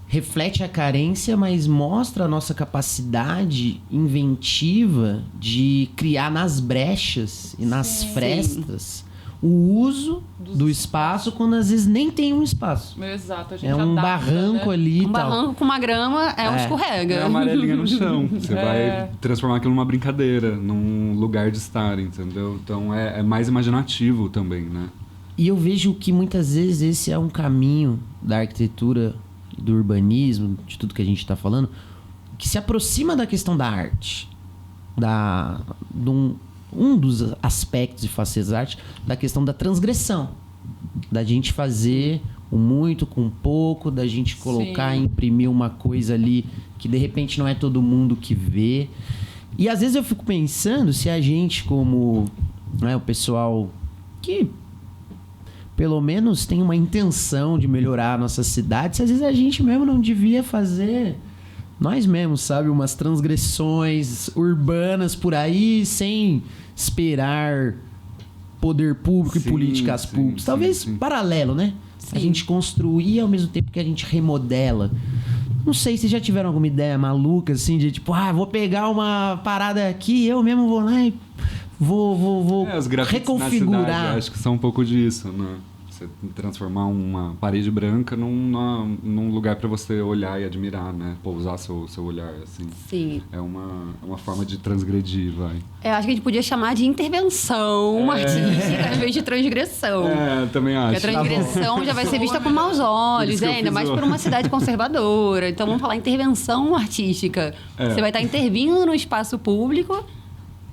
reflete a carência, mas mostra a nossa capacidade inventiva de criar nas brechas e nas frestas o uso do espaço quando às vezes nem tem um espaço. Exato, a gente É um adapta, barranco né? ali e Um tal. barranco com uma grama é um escorrega. É uma amarelinha no chão. Você vai transformar aquilo numa brincadeira, num lugar de estar, entendeu? Então é mais imaginativo também, né? E eu vejo que muitas vezes esse é um caminho da arquitetura, do urbanismo, de tudo que a gente está falando, que se aproxima da questão da arte. Um dos aspectos e facetas da arte, da questão da transgressão. Da gente fazer o muito com o pouco, da gente colocar, imprimir uma coisa ali que de repente não é todo mundo que vê. E às vezes eu fico pensando se a gente, como o pessoal que pelo menos tem uma intenção de melhorar a nossa cidade, se às vezes a gente mesmo não devia fazer... Nós mesmos, sabe? Umas transgressões urbanas por aí, sem esperar poder público e políticas públicas. Talvez paralelo, né? A gente construir ao mesmo tempo que a gente remodela. Não sei se já tiveram alguma ideia maluca, assim, de tipo, vou pegar uma parada aqui, eu mesmo vou lá e vou os grafites reconfigurar. Na cidade, acho que são um pouco disso, né? Você transformar uma parede branca num lugar para você olhar e admirar, né? Pousar seu olhar, assim. Sim. É uma forma de transgredir, vai. Acho que a gente podia chamar de intervenção artística em vez de transgressão. Também acho. Porque a transgressão já vai ser vista com maus olhos, ainda mais por uma cidade conservadora. Então vamos falar intervenção artística. Você vai estar intervindo no espaço público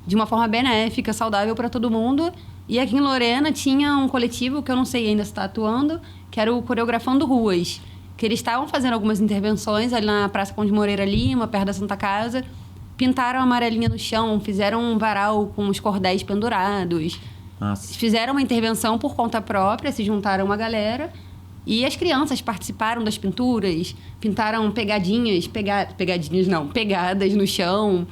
de uma forma benéfica, saudável para todo mundo. E aqui em Lorena tinha um coletivo, que eu não sei ainda se está atuando, que era o Coreografando Ruas. Que eles estavam fazendo algumas intervenções ali na Praça Pão de Moreira Lima, perto da Santa Casa. Pintaram a amarelinha no chão, fizeram um varal com os cordéis pendurados. Nossa. Fizeram uma intervenção por conta própria, se juntaram uma galera. E as crianças participaram das pinturas, pintaram pegadas no chão.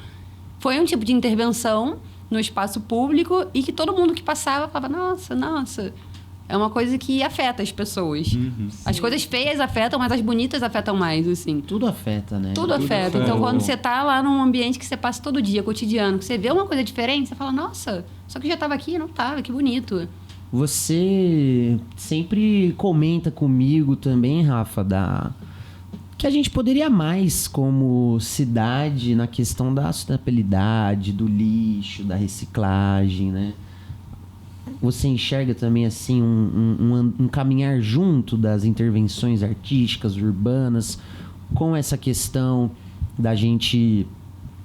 Foi um tipo de intervenção no espaço público e que todo mundo que passava falava, nossa, é uma coisa que afeta as pessoas. As coisas feias afetam, mas as bonitas afetam mais, assim. Tudo afeta, né? Tudo afeta. Então, quando você tá lá num ambiente que você passa todo dia, cotidiano, que você vê uma coisa diferente, você fala, nossa, só que já estava aqui, não estava, que bonito. Você sempre comenta comigo também, Rafa, que a gente poderia mais como cidade na questão da sustentabilidade, do lixo, da reciclagem, né? Você enxerga também assim um caminhar junto das intervenções artísticas, urbanas, com essa questão da gente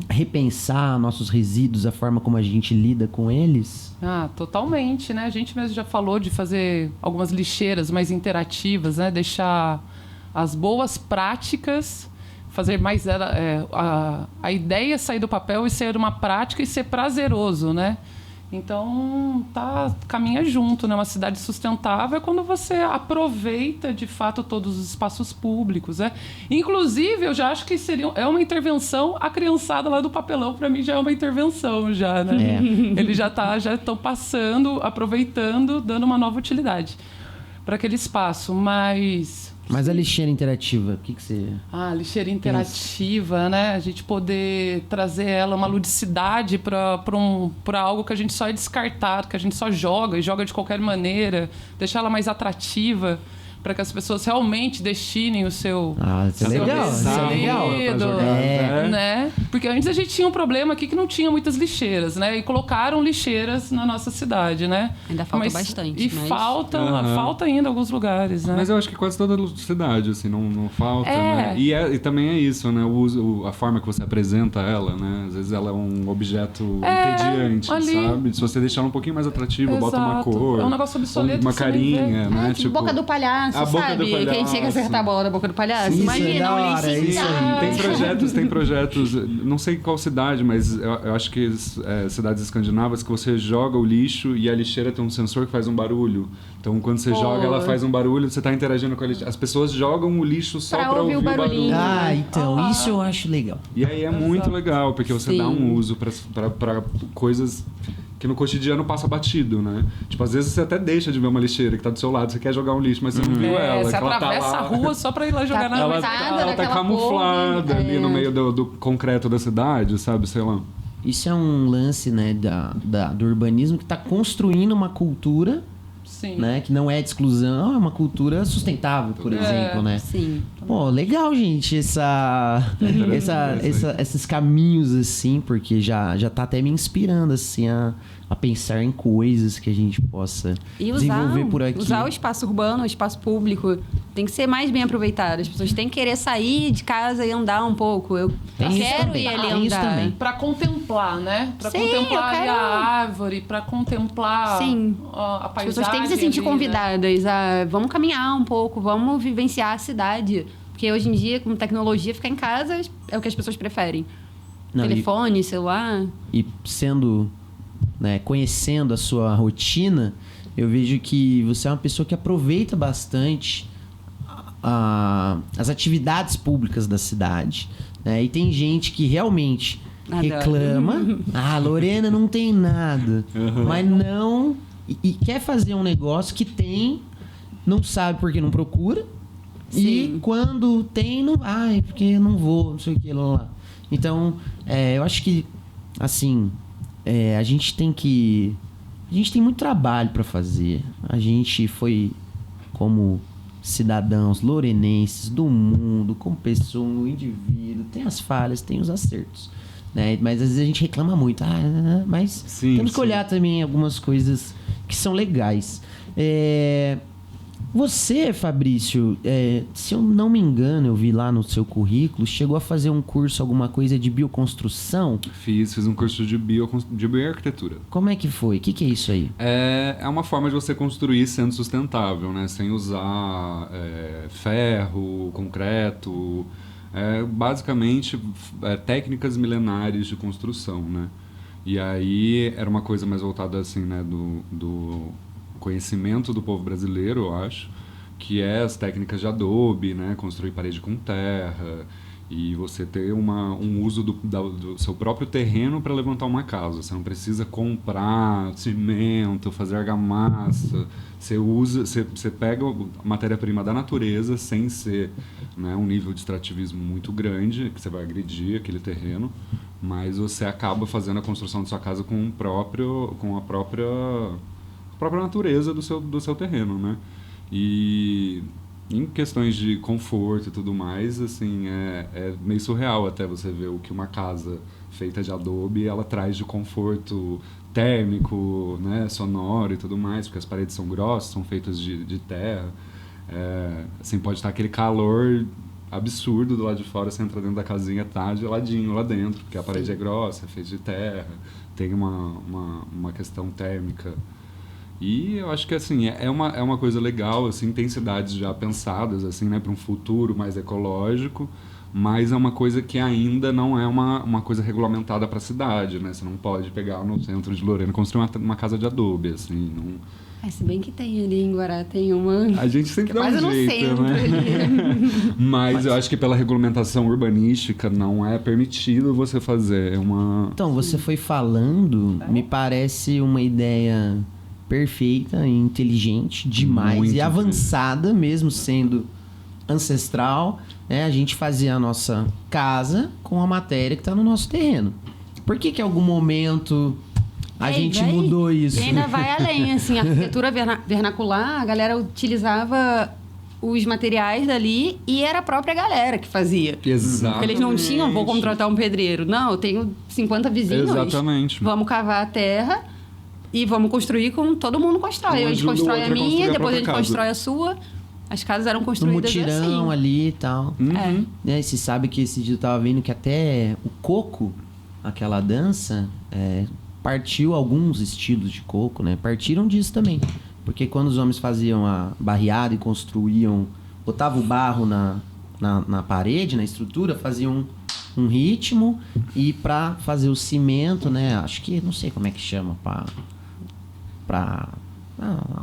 repensar nossos resíduos, a forma como a gente lida com eles? Totalmente, né? A gente mesmo já falou de fazer algumas lixeiras mais interativas, né? Deixar as boas práticas, fazer mais... A ideia é sair do papel e ser uma prática e ser prazeroso, né? Então, caminha junto, né? Uma cidade sustentável é quando você aproveita, de fato, todos os espaços públicos, né? Inclusive, eu já acho que é uma intervenção, a criançada lá do papelão, para mim, já é uma intervenção, já, né? Eles já estão passando, aproveitando, dando uma nova utilidade para aquele espaço. Mas Mas a lixeira interativa, o que você... Lixeira interativa, né? A gente poder trazer ela, uma ludicidade para algo que a gente só é descartado, que a gente só joga e joga de qualquer maneira, deixar ela mais atrativa, para que as pessoas realmente destinem o seu... isso é legal, isso é legal. Né? Porque antes a gente tinha um problema aqui que não tinha muitas lixeiras, né? E colocaram lixeiras na nossa cidade, né? Ainda falta bastante. E falta ainda em alguns lugares, né? Mas eu acho que quase toda cidade, assim, não falta, né? E também é isso, né? A forma que você apresenta ela, né? Às vezes ela é um objeto entediante, sabe? Se você deixar ela um pouquinho mais atrativa, bota uma cor. É um negócio obsoleto. Uma carinha, né? Tipo boca do palhaço, a boca sabe? do palhaço. Que a gente tinha que acertar a bola da boca do palhaço. Isso, Imagina, um lixo. Tem projetos, não sei qual cidade, mas eu acho que cidades escandinavas que você joga o lixo e a lixeira tem um sensor que faz um barulho. Então, quando você joga, ela faz um barulho, você está interagindo com a lixeira. As pessoas jogam o lixo só para ouvir o barulho. Então, isso eu acho legal. E aí é muito legal, porque você dá um uso para coisas que no cotidiano passa batido, né? Tipo, às vezes você até deixa de ver uma lixeira que tá do seu lado, você quer jogar um lixo, mas você não viu ela. Você ela atravessa tá a rua só pra ir lá jogar na ela tá camuflada ali no meio do concreto da cidade, sabe? Sei lá. Isso é um lance, né, do urbanismo que tá construindo uma cultura, né, que não é de exclusão, é uma cultura sustentável, por exemplo, né? Sim. Pô, legal, gente, esses caminhos, assim, porque já tá até me inspirando, assim, a pensar em coisas que a gente possa desenvolver por aqui. Usar o espaço urbano, o espaço público, tem que ser mais bem aproveitado. As pessoas têm que querer sair de casa e andar um pouco. Eu quero ir ali andar. Para contemplar, né? Para contemplar a árvore, para contemplar a paisagem. As pessoas têm que se sentir convidadas a vamos caminhar um pouco, vamos vivenciar a cidade. Porque hoje em dia, com tecnologia, ficar em casa é o que as pessoas preferem. Telefone, celular. E sendo... né, conhecendo a sua rotina, eu vejo que você é uma pessoa que aproveita bastante as atividades públicas da cidade, né? E tem gente que realmente reclama. Lorena não tem nada. Mas não... E quer fazer um negócio que tem, não sabe porque não procura. Sim. E quando tem, não... porque eu não vou, não sei o que lá. Então, eu acho que, assim... a gente tem muito trabalho para fazer. A gente foi, como cidadãos lorenenses do mundo, como pessoa, um indivíduo, tem as falhas, tem os acertos, né? Mas às vezes a gente reclama muito. Mas temos que olhar também algumas coisas que são legais. Você, Fabrício, se eu não me engano, eu vi lá no seu currículo, chegou a fazer um curso, alguma coisa de bioconstrução? Fiz um curso de bioarquitetura. Como é que foi? O que é isso aí? É uma forma de você construir sendo sustentável, né? Sem usar ferro, concreto, basicamente técnicas milenares de construção, né? E aí era uma coisa mais voltada assim, né, do conhecimento do povo brasileiro, eu acho, que é as técnicas de adobe, né, construir parede com terra e você ter um uso do seu próprio terreno para levantar uma casa. Você não precisa comprar cimento, fazer argamassa. Você pega a matéria-prima da natureza sem ser, né, um nível de extrativismo muito grande, que você vai agredir aquele terreno, mas você acaba fazendo a construção de sua casa com a própria natureza do seu terreno, né? E em questões de conforto e tudo mais, assim, é meio surreal até você ver o que uma casa feita de adobe ela traz de conforto térmico, né, sonoro e tudo mais, porque as paredes são grossas, são feitas de terra. Assim, pode estar aquele calor absurdo do lado de fora, você entra dentro da casinha, tá geladinho lá dentro, porque a parede é grossa, é feita de terra, tem uma questão térmica. E eu acho que, assim, é uma coisa legal, assim, tem cidades já pensadas, assim, né, para um futuro mais ecológico, mas é uma coisa que ainda não é uma coisa regulamentada para a cidade, né? Você não pode pegar no centro de Lorena e construir uma casa de adobe, assim, não... Se bem que tem ali em Guará, tem uma... A gente sempre dá um jeito, né? Mas eu acho que pela regulamentação urbanística não é permitido você fazer uma... Então, você foi falando, me parece uma ideia... perfeita, inteligente demais, muito e avançada, mesmo sendo ancestral, né? A gente fazia a nossa casa com a matéria que está no nosso terreno. Por que em algum momento a gente mudou isso? E ainda vai além, assim, a arquitetura vernacular, a galera utilizava os materiais dali e era a própria galera que fazia. Exato. Eles não tinham, vou contratar um pedreiro. Não, eu tenho 50 vizinhos. Exatamente. Vamos cavar a terra e vamos construir como todo mundo constrói. Um A gente ajuda o constrói a outro a minha, construir a depois a gente própria casa. constrói a sua. As casas eram No construídas mutirão assim. ali e tal. É. Né? Você sabe que esse dia eu tava vendo que até o coco, aquela dança, partiu alguns estilos de coco, né? Partiram disso também. Porque quando os homens faziam a barreada e construíam, botavam o barro na parede, na estrutura, faziam um ritmo e pra fazer o cimento, né? Acho que, não sei como é que chama,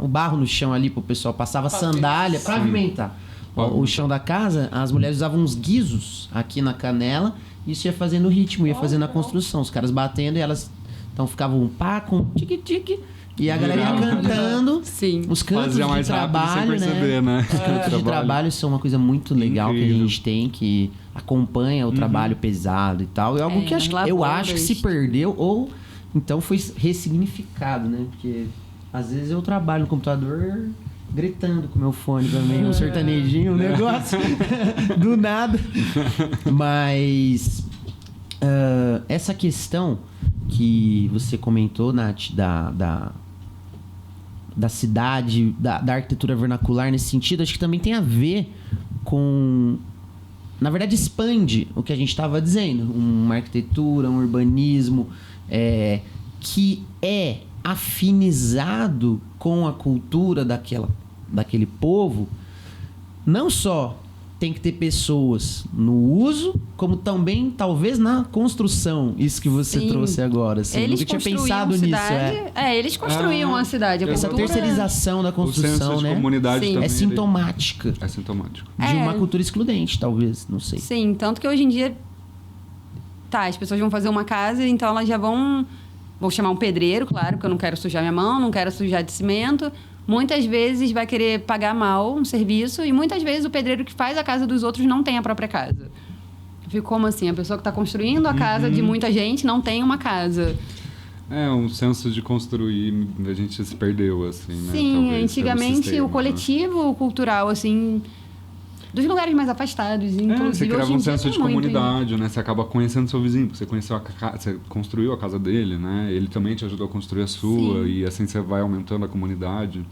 o barro no chão ali pro pessoal, passava sandália, pavimentar. O chão da casa, as mulheres usavam uns guizos aqui na canela, e isso ia fazendo o ritmo, ia fazendo a construção. Os caras batendo e elas... Então ficavam um pá com tique-tique, e a galera ia cantando. Sim. Os cantos Fazia de mais rápido trabalho, sem perceber, né? Os cantos de trabalho são uma coisa muito legal que a Incrível. gente tem, que acompanha o trabalho pesado e tal. É algo que nas eu lavouras. acho que se perdeu ou então foi ressignificado, né? Porque às vezes eu trabalho no computador gritando com o meu fone também, um sertanejinho, um negócio do nada. Mas essa questão que você comentou, Nath, da cidade, da arquitetura vernacular nesse sentido, acho que também tem a ver com... Na verdade, expande o que a gente estava dizendo. Uma arquitetura, um urbanismo que é afinizado com a cultura daquele povo. Não só tem que ter pessoas no uso, como também, talvez, na construção. Isso que você Sim. trouxe agora. Assim. Eles Nunca tinha construíam pensado nisso. cidade. Eles construíam a cidade. A Essa cultura... terceirização da O construção, senso de né? comunidade Sim. também. É sintomática É sintomático. de uma cultura excludente, talvez. Não sei. Sim, tanto que hoje em dia... Tá, as pessoas vão fazer uma casa, então elas já vão... Vou chamar um pedreiro, claro, porque eu não quero sujar minha mão, não quero sujar de cimento. Muitas vezes vai querer pagar mal um serviço e muitas vezes o pedreiro que faz a casa dos outros não tem a própria casa. Eu fico como assim? A pessoa que está construindo a casa de muita gente não tem uma casa. Um senso de construir, a gente se perdeu, assim, né? Sim, Talvez, pelo antigamente sistema, o coletivo cultural, assim, dos lugares mais afastados, inclusive você criava hoje em um dia senso tem de muito comunidade, né? Você acaba conhecendo seu vizinho, porque você conheceu você construiu a casa dele, né? Ele também te ajudou a construir a sua, Sim. e assim você vai aumentando a comunidade.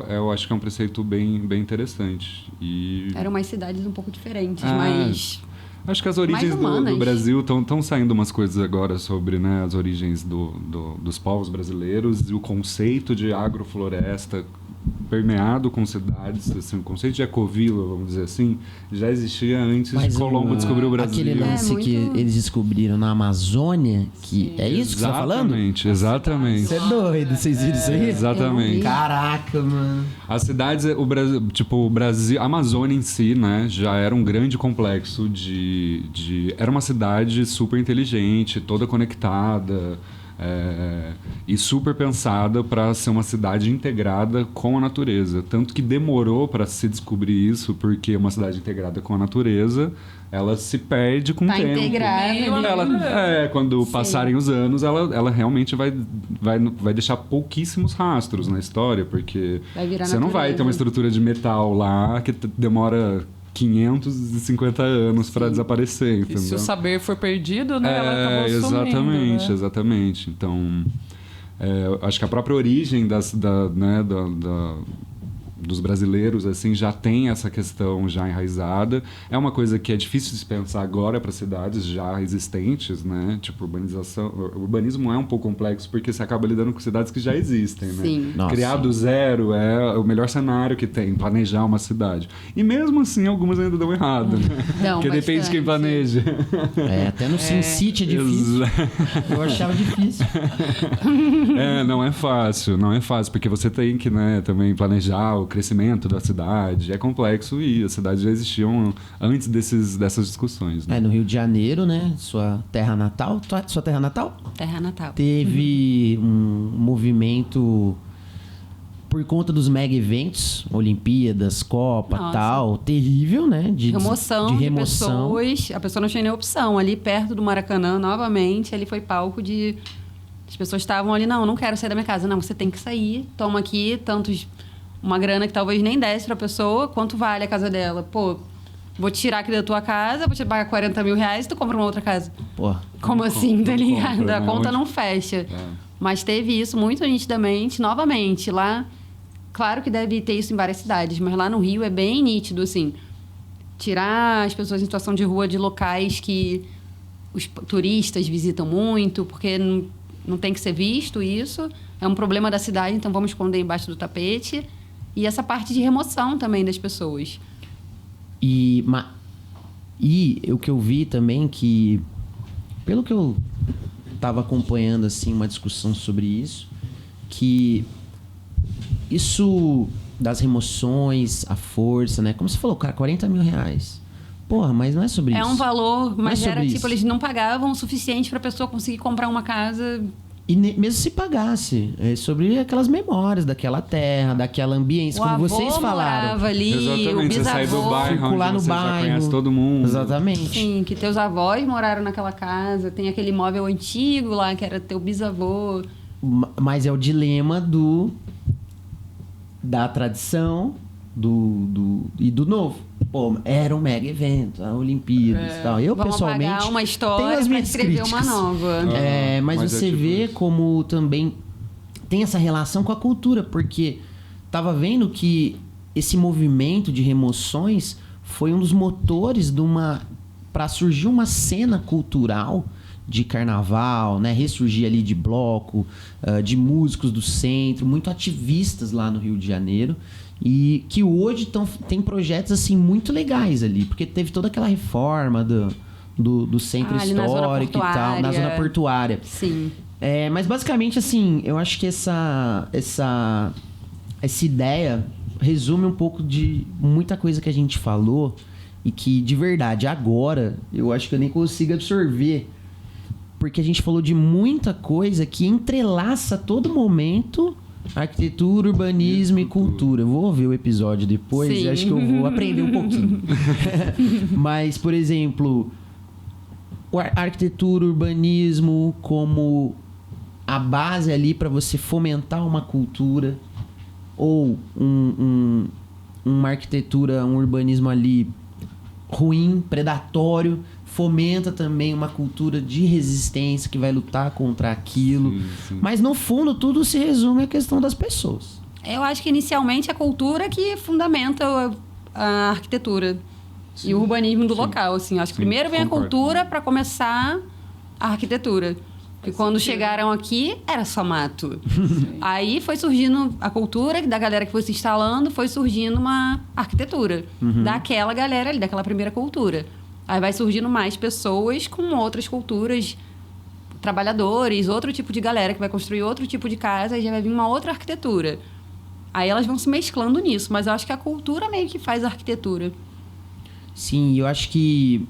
Eu acho que é um preceito bem interessante. E Eram umas cidades um pouco diferentes, Ah, mas... acho que as origens mais humanas. do Brasil estão saindo umas coisas agora sobre, né, as origens dos povos brasileiros e o conceito de agrofloresta permeado com cidades, assim, o conceito de ecovila, vamos dizer assim, já existia antes de Colombo descobrir o Brasil. Aquele lance muito... que eles descobriram na Amazônia, que é isso que você tá falando? Exatamente. Você é doido, vocês viram isso aí? Exatamente. Caraca, mano. As cidades, o Brasil, a Amazônia em si, né, já era um grande complexo era uma cidade super inteligente, toda conectada, e super pensada para ser uma cidade integrada com a natureza. Tanto que demorou para se descobrir isso, porque uma cidade integrada com a natureza, ela se perde com o tempo. integrada ali. Quando Sim. passarem os anos, ela realmente vai deixar pouquíssimos rastros na história, porque Vai virar você não vai ter uma natureza. estrutura de metal lá que demora 550 anos para desaparecer, entendeu? E se o saber for perdido, né? Ela acabou exatamente, sumindo, né? exatamente. Então, acho que a própria origem dos brasileiros assim já tem essa questão já enraizada. É uma coisa que é difícil de se pensar agora para cidades já existentes, né? Tipo, o urbanismo é um pouco complexo porque você acaba lidando com cidades que já existem, né? Sim. Nossa. Criar do zero é o melhor cenário que tem, planejar uma cidade. E mesmo assim, algumas ainda dão errado, né? Dão Porque depende de quem planeja. Até no SimCity é difícil. Eu achava difícil. Não é fácil, porque você tem que, né, também planejar o crescimento da cidade. É complexo e as cidades já existiam antes dessas discussões, né? No Rio de Janeiro, né? Sua terra natal. Sua terra natal? Terra natal. Teve um movimento por conta dos mega eventos, Olimpíadas, Copa, Nossa. tal, terrível, né? De Remoção de remoção. pessoas. A pessoa não tinha nem opção. Ali perto do Maracanã, novamente, ali foi palco de... As pessoas estavam ali, não quero sair da minha casa. Não, você tem que sair. Toma aqui tantos... Uma grana que talvez nem desse pra pessoa. Quanto vale a casa dela? Pô, vou tirar aqui da tua casa, vou te pagar 40 mil reais e tu compra uma outra casa. Porra. Como assim, tá não ligado? compra, A né? conta Onde- não fecha. É. Mas teve isso muito nitidamente, novamente, lá... Claro que deve ter isso em várias cidades, mas lá no Rio é bem nítido, assim. Tirar as pessoas em situação de rua de locais que os turistas visitam muito, porque não tem que ser visto isso. É um problema da cidade, então vamos esconder embaixo do tapete. E essa parte de remoção também das pessoas. E o que eu vi também que, pelo que eu estava acompanhando assim uma discussão sobre isso, que isso das remoções, a força, né? Como você falou, cara, 40 mil reais. Porra, mas não é sobre isso. É um valor, mas Não é era sobre tipo, isso. eles não pagavam o suficiente para a pessoa conseguir comprar uma casa. E mesmo se pagasse, é sobre aquelas memórias daquela terra, daquela ambiência, O como avô vocês falaram. morava ali, o Exatamente, você sai do bisavô... bairro Circular onde no você já bairro. conhece todo mundo. Exatamente. Sim, que teus avós moraram naquela casa, tem aquele imóvel antigo lá que era teu bisavô. Mas é o dilema da tradição e do novo. Pô, era um mega evento, a Olimpíadas e tal. Eu, Vamos pessoalmente, pagar uma tenho história as para minhas escrever críticas. uma nova. Mas Mas é você tipo vê isso. como também tem essa relação com a cultura, porque tava vendo que esse movimento de remoções foi um dos motores para surgir uma cena cultural de carnaval, né? Ressurgir ali de bloco, de músicos do centro, muito ativistas lá no Rio de Janeiro. E que hoje tem projetos assim muito legais ali, porque teve toda aquela reforma do centro Ali na zona histórico e tal, na portuária. zona portuária. Sim. Mas basicamente, assim, eu acho que essa ideia resume um pouco de muita coisa que a gente falou e que, de verdade, agora eu acho que eu nem consigo absorver. Porque a gente falou de muita coisa que entrelaça a todo momento arquitetura, urbanismo e cultura. Eu vou ouvir o episódio depois Sim. e acho que eu vou aprender um pouquinho. Mas, por exemplo, arquitetura, urbanismo como a base ali para você fomentar uma cultura ou uma arquitetura, um urbanismo ali ruim, predatório, fomenta também uma cultura de resistência que vai lutar contra aquilo. Sim. Mas no fundo tudo se resume à questão das pessoas. Eu acho que inicialmente é a cultura que fundamenta a arquitetura e o urbanismo do local. Assim. Acho que Sim, primeiro vem concordo. a cultura para começar a arquitetura. E quando chegaram aqui, era só mato. Aí foi surgindo a cultura, da galera que foi se instalando, foi surgindo uma arquitetura. Daquela galera ali, daquela primeira cultura. Aí vai surgindo mais pessoas com outras culturas, trabalhadores, outro tipo de galera que vai construir outro tipo de casa e já vai vir uma outra arquitetura. Aí elas vão se mesclando nisso, mas eu acho que a cultura meio que faz a arquitetura. Sim, eu acho que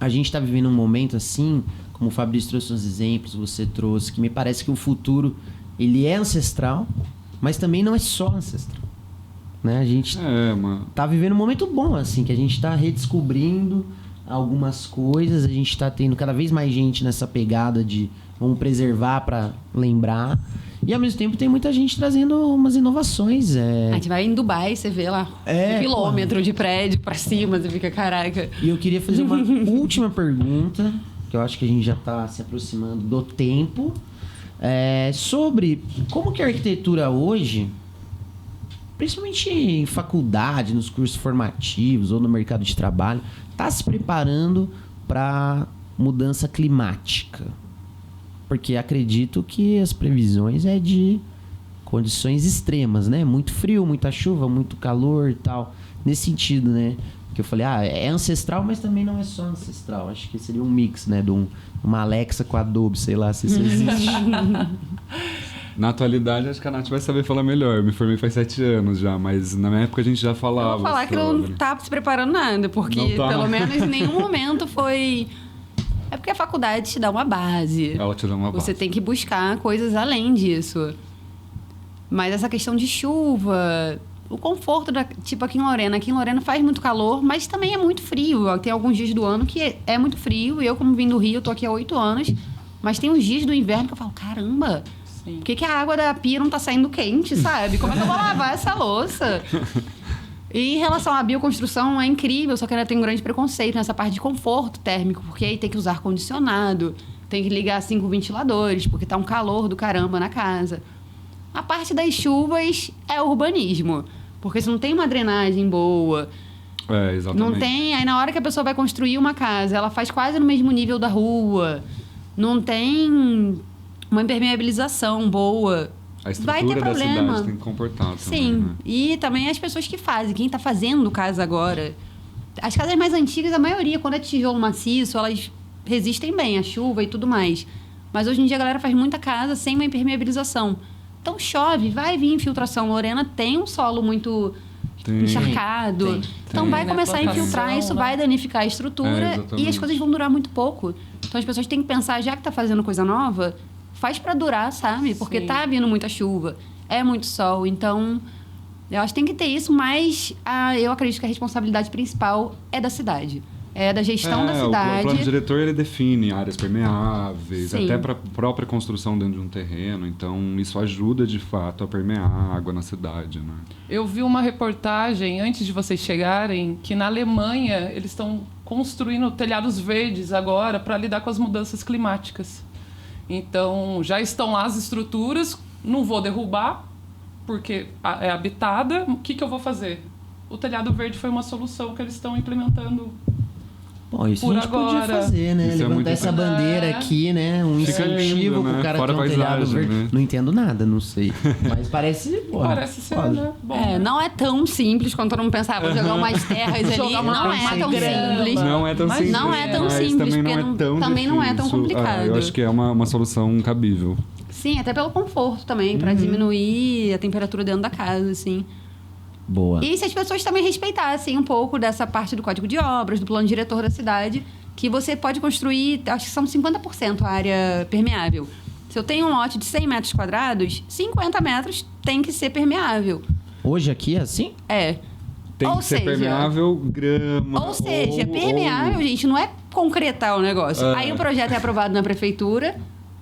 a gente está vivendo um momento assim, como o Fabrício trouxe uns exemplos, você trouxe, que me parece que o futuro ele é ancestral, mas também não é só ancestral. Né? A gente mano. tá vivendo um momento bom, assim, que a gente tá redescobrindo algumas coisas, a gente tá tendo cada vez mais gente nessa pegada de vamos preservar para lembrar. E ao mesmo tempo tem muita gente trazendo umas inovações. A gente vai em Dubai, você vê lá um quilômetro de prédio pra cima, você fica, caraca. E eu queria fazer uma última pergunta, que eu acho que a gente já tá se aproximando do tempo, sobre como que a arquitetura hoje, principalmente em faculdade, nos cursos formativos ou no mercado de trabalho, está se preparando para mudança climática. Porque acredito que as previsões é de condições extremas, né? Muito frio, muita chuva, muito calor e tal. Nesse sentido, né? Que eu falei, é ancestral, mas também não é só ancestral. Acho que seria um mix, né? De uma Alexa com Adobe, sei lá se isso existe. Na atualidade, acho que a Nath vai saber falar melhor. Eu me formei faz 7 anos já, mas na minha época a gente já falava. Eu vou falar que eu não tava se preparando nada, porque Não tá. pelo menos em nenhum momento foi... É porque a faculdade te dá uma base. Ela te dá uma Você base. tem que buscar coisas além disso. Mas essa questão de chuva, o conforto, tipo aqui em Lorena. Aqui em Lorena faz muito calor, mas também é muito frio. Tem alguns dias do ano que é muito frio. E eu, como vim do Rio, eu tô aqui há 8 anos. Mas tem uns dias do inverno que eu falo, caramba, por que a água da pia não tá saindo quente, sabe? Como é que eu vou lavar essa louça? E em relação à bioconstrução, é incrível, só que ela tem um grande preconceito nessa parte de conforto térmico, porque aí tem que usar ar-condicionado, tem que ligar 5 ventiladores, porque tá um calor do caramba na casa. A parte das chuvas é urbanismo, porque se não tem uma drenagem boa, Exatamente. não tem... Aí na hora que a pessoa vai construir uma casa, ela faz quase no mesmo nível da rua, não tem uma impermeabilização boa... A estrutura vai ter da problema. cidade tem que comportar também, Sim, né? E também as pessoas que fazem, quem está fazendo casa agora. As casas mais antigas, a maioria, quando é tijolo maciço, elas resistem bem à chuva e tudo mais. Mas hoje em dia a galera faz muita casa sem uma impermeabilização. Então chove, vai vir infiltração. Lorena tem um solo muito encharcado. Então vai começar a infiltrar, isso vai danificar a estrutura e as coisas vão durar muito pouco. Então as pessoas têm que pensar, já que está fazendo coisa nova, faz para durar, sabe? Porque tá vindo muita chuva, é muito sol. Então, eu acho que tem que ter isso, mas eu acredito que a responsabilidade principal é da cidade. É da gestão da cidade. O plano diretor, ele define áreas permeáveis, Sim. até para a própria construção dentro de um terreno. Então, isso ajuda, de fato, a permear a água na cidade, né? Eu vi uma reportagem, antes de vocês chegarem, que na Alemanha eles estão construindo telhados verdes agora para lidar com as mudanças climáticas. Então, já estão lá as estruturas, não vou derrubar, porque é habitada. O que eu vou fazer? O telhado verde foi uma solução que eles estão implementando. Bom, isso por a gente podia agora. fazer, né? Isso é Levantar muito essa interessante. bandeira aqui, né? Um Fica incentivo lindo, pro né? cara Fora ter um a telhado paisagem, verde. né? Não entendo nada, não sei. Mas parece... Porra, Parece ser, pode. né? Bom, Não é tão simples quanto todo mundo pensava. Vou jogar umas terras ali. Jogar uma Não é tão grama. simples. Não é tão Mas simples. não é tão mas simples, também não porque é tão também não é tão difícil. complicado. Eu acho que é uma solução cabível. Sim, até pelo conforto também, para diminuir a temperatura dentro da casa, assim. Boa. E se as pessoas também respeitassem um pouco dessa parte do Código de Obras, do plano diretor da cidade, que você pode construir, acho que são 50% a área permeável. Se eu tenho um lote de 100 metros quadrados, 50 metros tem que ser permeável. Hoje aqui é assim? É. Tem Ou que ser seja, permeável, grama... Ou seja, permeável, gente, não é concretar o negócio. Aí o projeto é aprovado na prefeitura,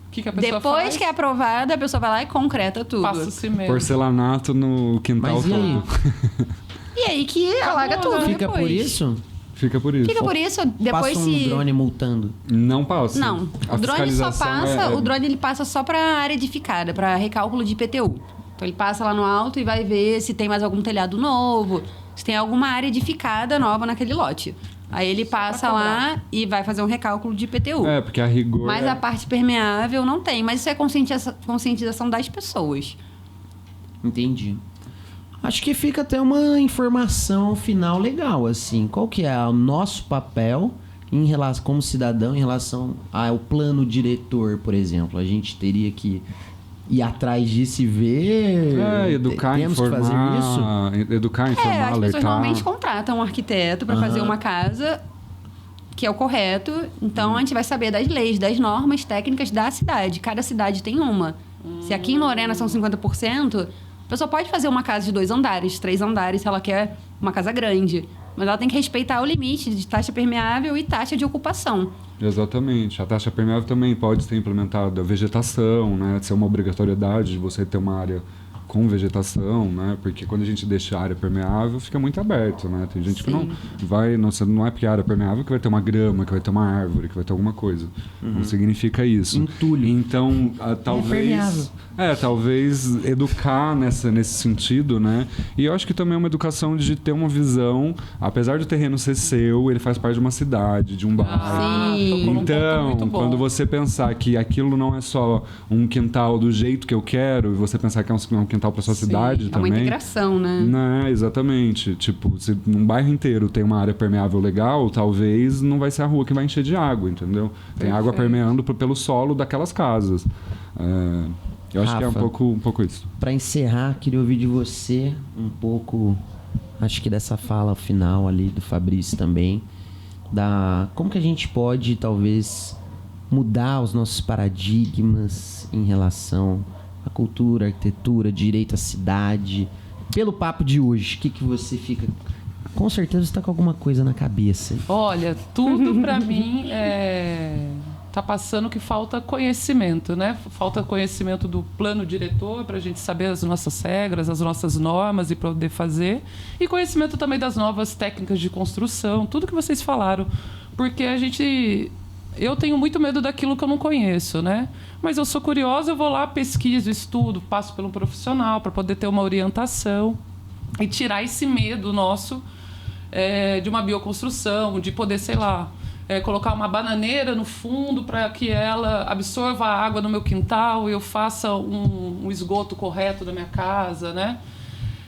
o que a pessoa depois faz? que é aprovado, a pessoa vai lá e concreta tudo. Passa o cimento. Porcelanato no quintal Mas e aí? todo. E aí que alaga Acabou, tudo né? Fica depois. por isso? Fica por isso. Fica por isso, depois Passa um se... drone multando. Não passa. Não, A o drone só fiscalização passa, o drone ele passa só para área edificada, para recálculo de IPTU. Então ele passa lá no alto e vai ver se tem mais algum telhado novo, se tem alguma área edificada nova naquele lote. Aí ele passa lá e vai fazer um recálculo de IPTU. porque a rigor... Mas a parte permeável não tem, mas isso é conscientização das pessoas. Entendi. Acho que fica até uma informação final legal, assim. Qual que é o nosso papel em relação, como cidadão em relação ao plano diretor, por exemplo? A gente teria que ir atrás disso e ver... educar, Temos informar... que fazer isso? Educar, informar, As alertar. pessoas normalmente contratam um arquiteto para fazer uma casa, que é o correto. Então, a gente vai saber das leis, das normas técnicas da cidade. Cada cidade tem uma. Se aqui em Lorena são 50%, a pessoa pode fazer uma casa de 2 andares, 3 andares, se ela quer uma casa grande. Mas ela tem que respeitar o limite de taxa permeável e taxa de ocupação. Exatamente. A taxa permeável também pode ser implementada a vegetação, né? Ser uma obrigatoriedade de você ter uma área com vegetação, né? Porque quando a gente deixa a área permeável, fica muito aberto, né? Tem gente que não vai... Não é porque a área permeável que vai ter uma grama, que vai ter uma árvore, que vai ter alguma coisa. Não significa isso. Entulho. Então, permeável. talvez educar nesse sentido, né? E eu acho que também é uma educação de ter uma visão, apesar do terreno ser seu, ele faz parte de uma cidade, de um bairro. Sim. Tocou num ponto Então, muito bom. quando você pensar que aquilo não é só um quintal do jeito que eu quero, e você pensar que é um quintal para sua Sim. cidade É uma também. integração, né? Né, exatamente. Tipo, se num bairro inteiro tem uma área permeável legal, talvez não vai ser a rua que vai encher de água, entendeu? Tem água permeando pelo solo daquelas casas. Eu acho que é um Rafa, pouco isso. Para encerrar, queria ouvir de você um pouco, acho que dessa fala final ali do Fabrício também, como que a gente pode talvez mudar os nossos paradigmas em relação a cultura, a arquitetura, direito à cidade. Pelo papo de hoje, o que você fica... Com certeza você tá com alguma coisa na cabeça. Olha, tudo para mim tá passando que falta conhecimento, né? Falta conhecimento do plano diretor para a gente saber as nossas regras, as nossas normas e poder fazer. E conhecimento também das novas técnicas de construção, tudo que vocês falaram. Porque eu tenho muito medo daquilo que eu não conheço, né? Mas eu sou curiosa, eu vou lá, pesquiso, estudo, passo por um profissional para poder ter uma orientação e tirar esse medo nosso de uma bioconstrução, de poder, sei lá, colocar uma bananeira no fundo para que ela absorva a água no meu quintal e eu faça um esgoto correto da minha casa, né?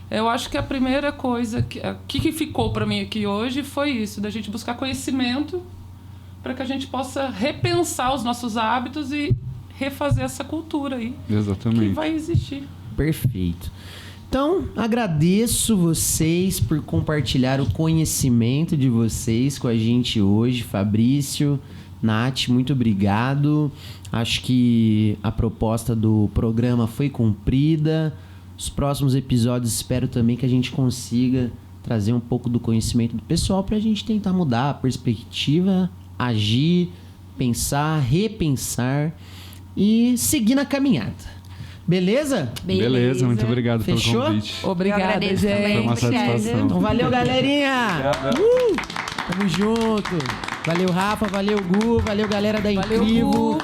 Eu acho que a primeira coisa que ficou para mim aqui hoje foi isso, da gente buscar conhecimento para que a gente possa repensar os nossos hábitos e refazer essa cultura aí. Exatamente. Que vai existir. Perfeito. Então, agradeço vocês por compartilhar o conhecimento de vocês com a gente hoje. Fabrício, Nath, muito obrigado. Acho que a proposta do programa foi cumprida. Os próximos episódios espero também que a gente consiga trazer um pouco do conhecimento do pessoal para a gente tentar mudar a perspectiva, agir, pensar, repensar e seguir na caminhama. Beleza? Beleza, muito obrigado Fechou? pelo convite. Obrigada, gente. Também. Foi uma satisfação. Então valeu, galerinha! Tamo junto! Valeu, Rafa, valeu, Gu, valeu, galera da Valeu, Incrível. Gu.